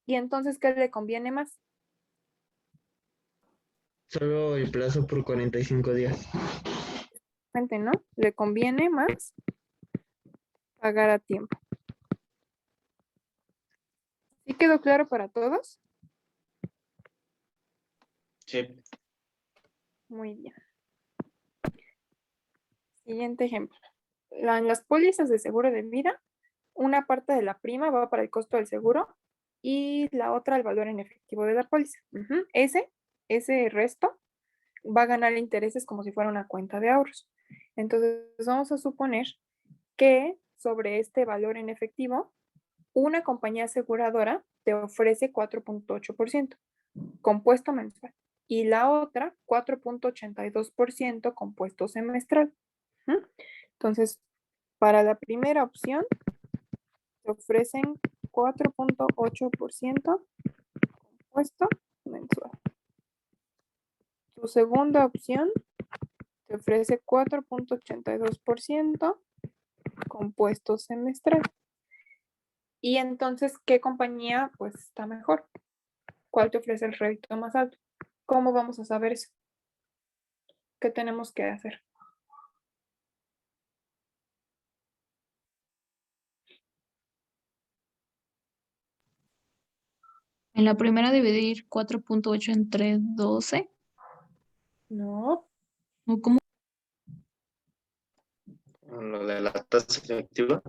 ¿Y entonces qué le conviene más? Solo el plazo por 45 días. Gente, ¿no? Le conviene más pagar a tiempo. ¿Sí quedó claro para todos? Sí. Muy bien. Siguiente ejemplo. En las pólizas de seguro de vida, una parte de la prima va para el costo del seguro y la otra al valor en efectivo de la póliza. Ese resto va a ganar intereses como si fuera una cuenta de ahorros. Entonces, vamos a suponer que sobre este valor en efectivo, una compañía aseguradora te ofrece 4.8% compuesto mensual y la otra 4.82% compuesto semestral. Entonces, para la primera opción, te ofrecen 4.8% compuesto mensual. Tu segunda opción te ofrece 4.82% compuesto semestral. Y entonces, ¿qué compañía pues está mejor? ¿Cuál te ofrece el rédito más alto? ¿Cómo vamos a saber eso? ¿Qué tenemos que hacer? En la primera dividir 4.8 entre 12. No, ¿O cómo? Lo de la tasa efectiva.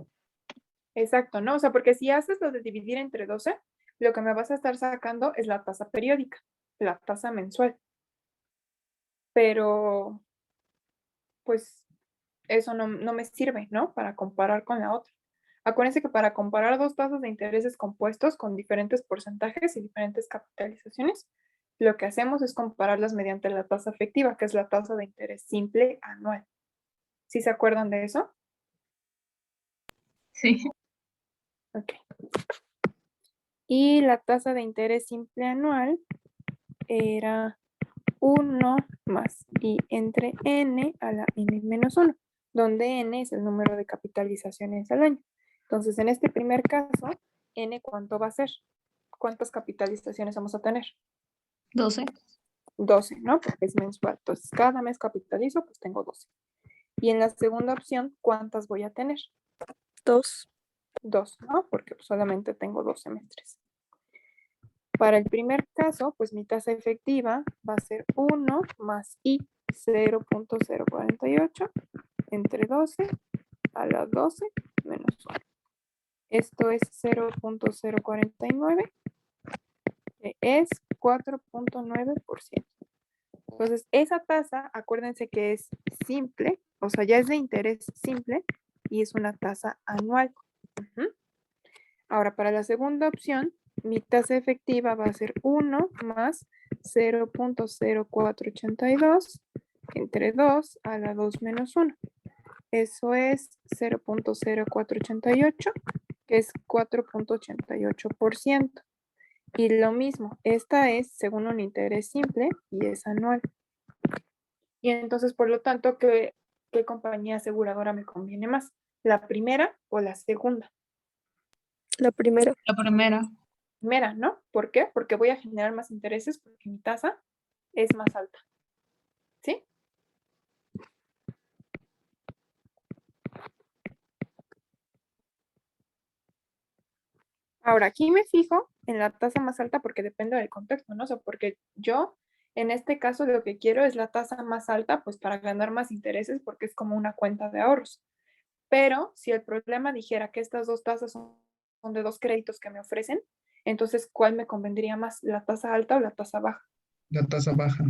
exacto, ¿no? O sea, porque si haces lo de dividir entre 12, lo que me vas a estar sacando es la tasa periódica, la tasa mensual. Pero, pues, eso no me sirve, ¿no? Para comparar con la otra. Acuérdense que para comparar dos tasas de intereses compuestos con diferentes porcentajes y diferentes capitalizaciones, lo que hacemos es compararlas mediante la tasa efectiva, que es la tasa de interés simple anual. ¿Sí se acuerdan de eso? Sí. Ok. Y la tasa de interés simple anual era 1 más I entre N a la N menos 1, donde N es el número de capitalizaciones al año. Entonces, en este primer caso, N, ¿cuánto va a ser? ¿Cuántas capitalizaciones vamos a tener? 12. 12, ¿no? Porque es mensual. Entonces, cada mes capitalizo, pues tengo 12. Y en la segunda opción, ¿cuántas voy a tener? 2. 2, ¿no? Porque solamente tengo 2 semestres. Para el primer caso, pues mi tasa efectiva va a ser 1 más I 0.048 entre 12 a la 12 menos 1. Esto es 0.049, que es 4.9%. Entonces, esa tasa, acuérdense que es simple, o sea, ya es de interés simple y es una tasa anual. Ahora, para la segunda opción, mi tasa efectiva va a ser 1 más 0.0482 entre 2 a la 2 menos 1. Eso es 0.0488, que es 4.88%. Y lo mismo, esta es según un interés simple y es anual. Y entonces, por lo tanto, ¿qué compañía aseguradora me conviene más? ¿La primera o la segunda? La primera. La primera. Primera, ¿no? ¿Por qué? Porque voy a generar más intereses porque mi tasa es más alta. ¿Sí? Ahora, aquí me fijo en la tasa más alta porque depende del contexto, ¿no? O sea, porque yo, en este caso, lo que quiero es la tasa más alta, pues para ganar más intereses porque es como una cuenta de ahorros. Pero si el problema dijera que estas dos tasas son de dos créditos que me ofrecen, entonces, ¿cuál me convendría más? ¿La tasa alta o la tasa baja? La tasa baja.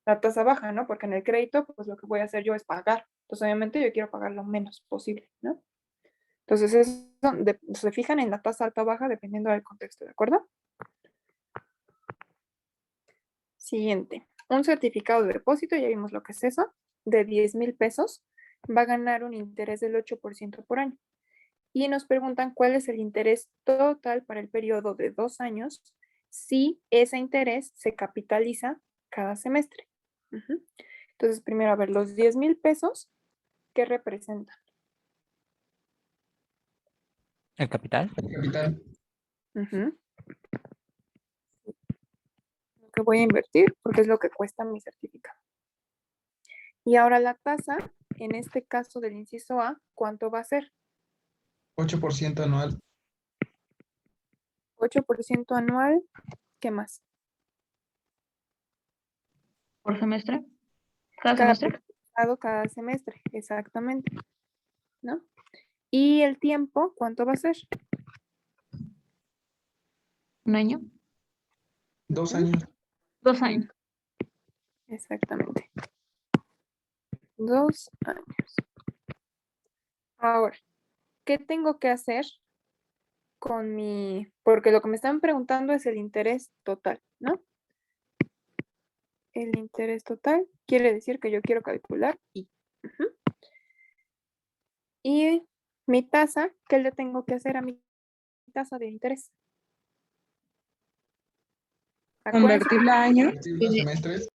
La tasa baja, ¿no? Porque en el crédito, pues lo que voy a hacer yo es pagar. Entonces, obviamente, yo quiero pagar lo menos posible, ¿no? Entonces, se fijan en la tasa alta o baja dependiendo del contexto, ¿de acuerdo? Siguiente. Un certificado de depósito, ya vimos lo que es eso, de 10,000 pesos, va a ganar un interés del 8% por año. Y nos preguntan cuál es el interés total para el periodo de 2 años si ese interés se capitaliza cada semestre. Entonces, primero, a ver, los 10,000 pesos, ¿qué representan? ¿El capital? Capital. Lo que voy a invertir porque es lo que cuesta mi certificado. Y ahora la tasa, en este caso del inciso A, ¿cuánto va a ser? 8% anual. 8% anual, ¿qué más? ¿Por semestre? ¿Cada semestre? Cada semestre, exactamente. ¿No? ¿Y el tiempo, cuánto va a ser? ¿Un año? 2 años. 2 años. Exactamente. 2 años. Ahora, ¿qué tengo que hacer con porque lo que me están preguntando es el interés total, ¿no? El interés total quiere decir que yo quiero calcular I. Y mi tasa, ¿qué le tengo que hacer a mi tasa de interés? Convertirla a año. Los semestres.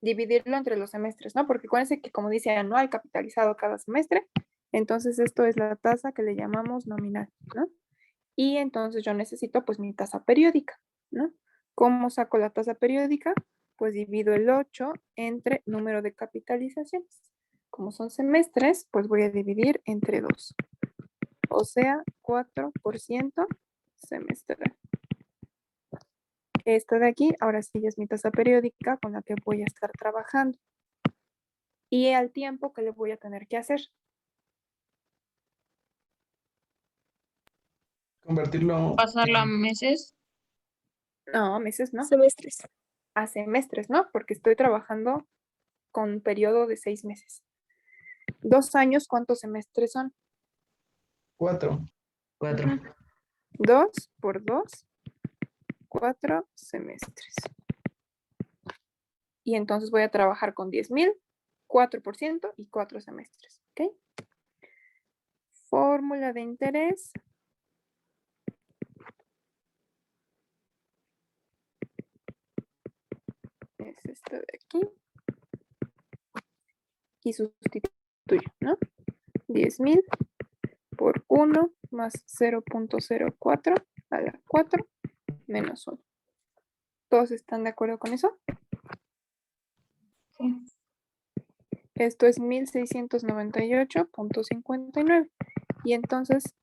Dividirlo entre los semestres, ¿no? Porque acuérdense que como dice anual capitalizado cada semestre, entonces esto es la tasa que le llamamos nominal, ¿no? Y entonces yo necesito pues mi tasa periódica, ¿no? ¿Cómo saco la tasa periódica? Pues divido el 8 entre número de capitalizaciones. Como son semestres, pues voy a dividir entre 2. O sea, 4% semestral. Esta de aquí, ahora sí es mi tasa periódica con la que voy a estar trabajando. Y al tiempo que le voy a tener que hacer. Convertirlo. ¿Pasarlo a meses? No, meses no. Semestres. A semestres, ¿no? Porque estoy trabajando con un periodo de 6 meses. 2 años, ¿cuántos semestres son? 4. 2 por 2, 4 semestres. Y entonces voy a trabajar con 10,000, 4% y 4 semestres. ¿Ok? Fórmula de interés. Es esta de aquí. Y sustituyo, ¿no? 10,000 por 1 más 0.04 a la 4 menos 1. ¿Todos están de acuerdo con eso? Sí. Esto es 1698.59. Y entonces,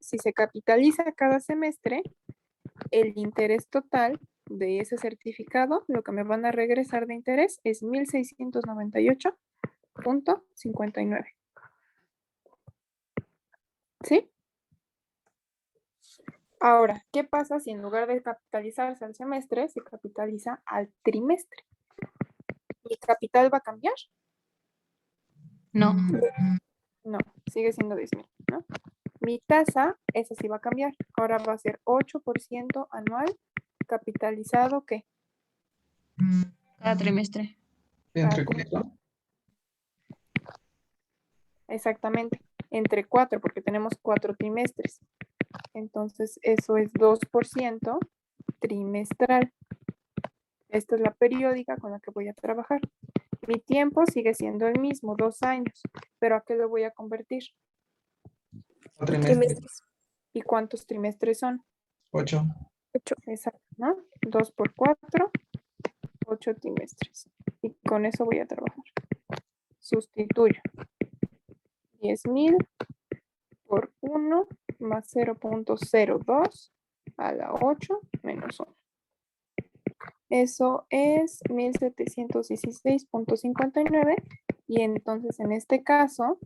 si se capitaliza cada semestre, el interés total de ese certificado, lo que me van a regresar de interés es 1698.59. ¿Sí? Ahora, ¿qué pasa si en lugar de capitalizarse al semestre, se capitaliza al trimestre? ¿Mi capital va a cambiar? No. No, sigue siendo 10,000, ¿no? Mi tasa, esa sí va a cambiar. Ahora va a ser 8% anual, capitalizado, ¿qué? Cada trimestre. ¿Entre cuánto? Exactamente, entre 4, porque tenemos 4 trimestres. Entonces, eso es 2% trimestral. Esta es la periódica con la que voy a trabajar. Mi tiempo sigue siendo el mismo, 2 años. ¿Pero a qué lo voy a convertir? Trimestres. ¿Y cuántos trimestres son? 8. 8, exacto, ¿no? 2 por 4, 8 trimestres. Y con eso voy a trabajar. Sustituyo. 10,000 por 1 más 0.02 a la 8 menos 1. Eso es 1716.59 y entonces en este caso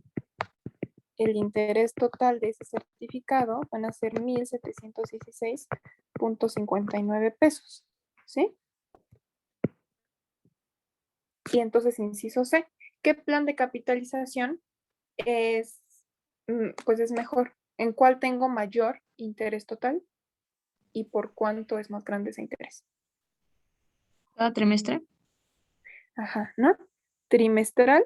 el interés total de ese certificado van a ser 1716.59 pesos, ¿sí? Y entonces inciso C, ¿qué plan de capitalización es, pues es mejor? ¿En cuál tengo mayor interés total? ¿Y por cuánto es más grande ese interés? Cada trimestre. Ajá, ¿no? Trimestral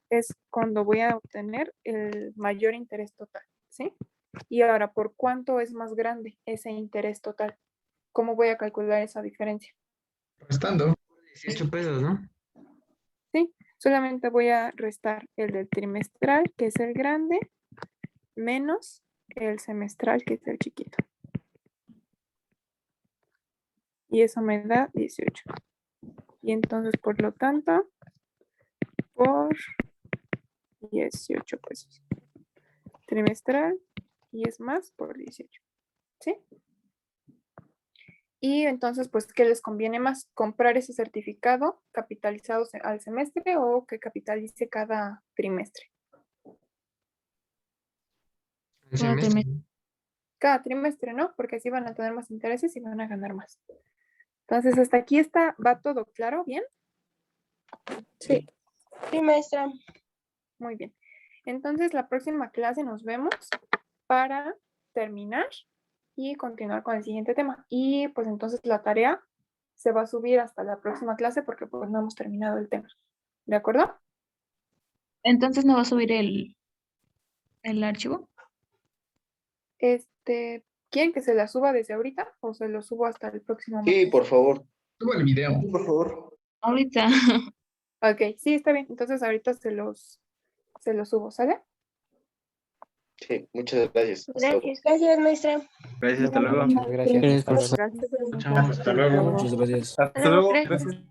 es cuando voy a obtener el mayor interés total, ¿sí? Y ahora, ¿por cuánto es más grande ese interés total? ¿Cómo voy a calcular esa diferencia? Restando. 18 pesos, ¿no? Sí, solamente voy a restar el del trimestral, que es el grande, menos el semestral, que es el chiquito. Y eso me da 18. Y entonces, por lo tanto, por 18 pesos. Trimestral y es más por 18. ¿Sí? Y entonces, pues, ¿qué les conviene más? ¿Comprar ese certificado capitalizado al semestre o que capitalice cada trimestre? Cada trimestre. Cada trimestre, ¿no? Porque así van a tener más intereses y van a ganar más. Entonces, hasta aquí va todo claro, ¿bien? Sí. Sí, maestra. Muy bien. Entonces, la próxima clase nos vemos para terminar y continuar con el siguiente tema. Y pues entonces la tarea se va a subir hasta la próxima clase porque pues no hemos terminado el tema. ¿De acuerdo? Entonces no va a subir el archivo. ¿Quieren que se la suba desde ahorita o se lo subo hasta el próximo Sí, martes? por favor. Subo el video. Sí, por favor. Ahorita. Ok, sí, está bien. Entonces ahorita se los subo, ¿sale? Sí, muchas gracias. Hasta luego. Gracias. Gracias, maestra. Gracias, hasta luego. Muchas gracias. Hasta luego. Gracias. Hasta luego. Muchas gracias. Hasta luego. Gracias.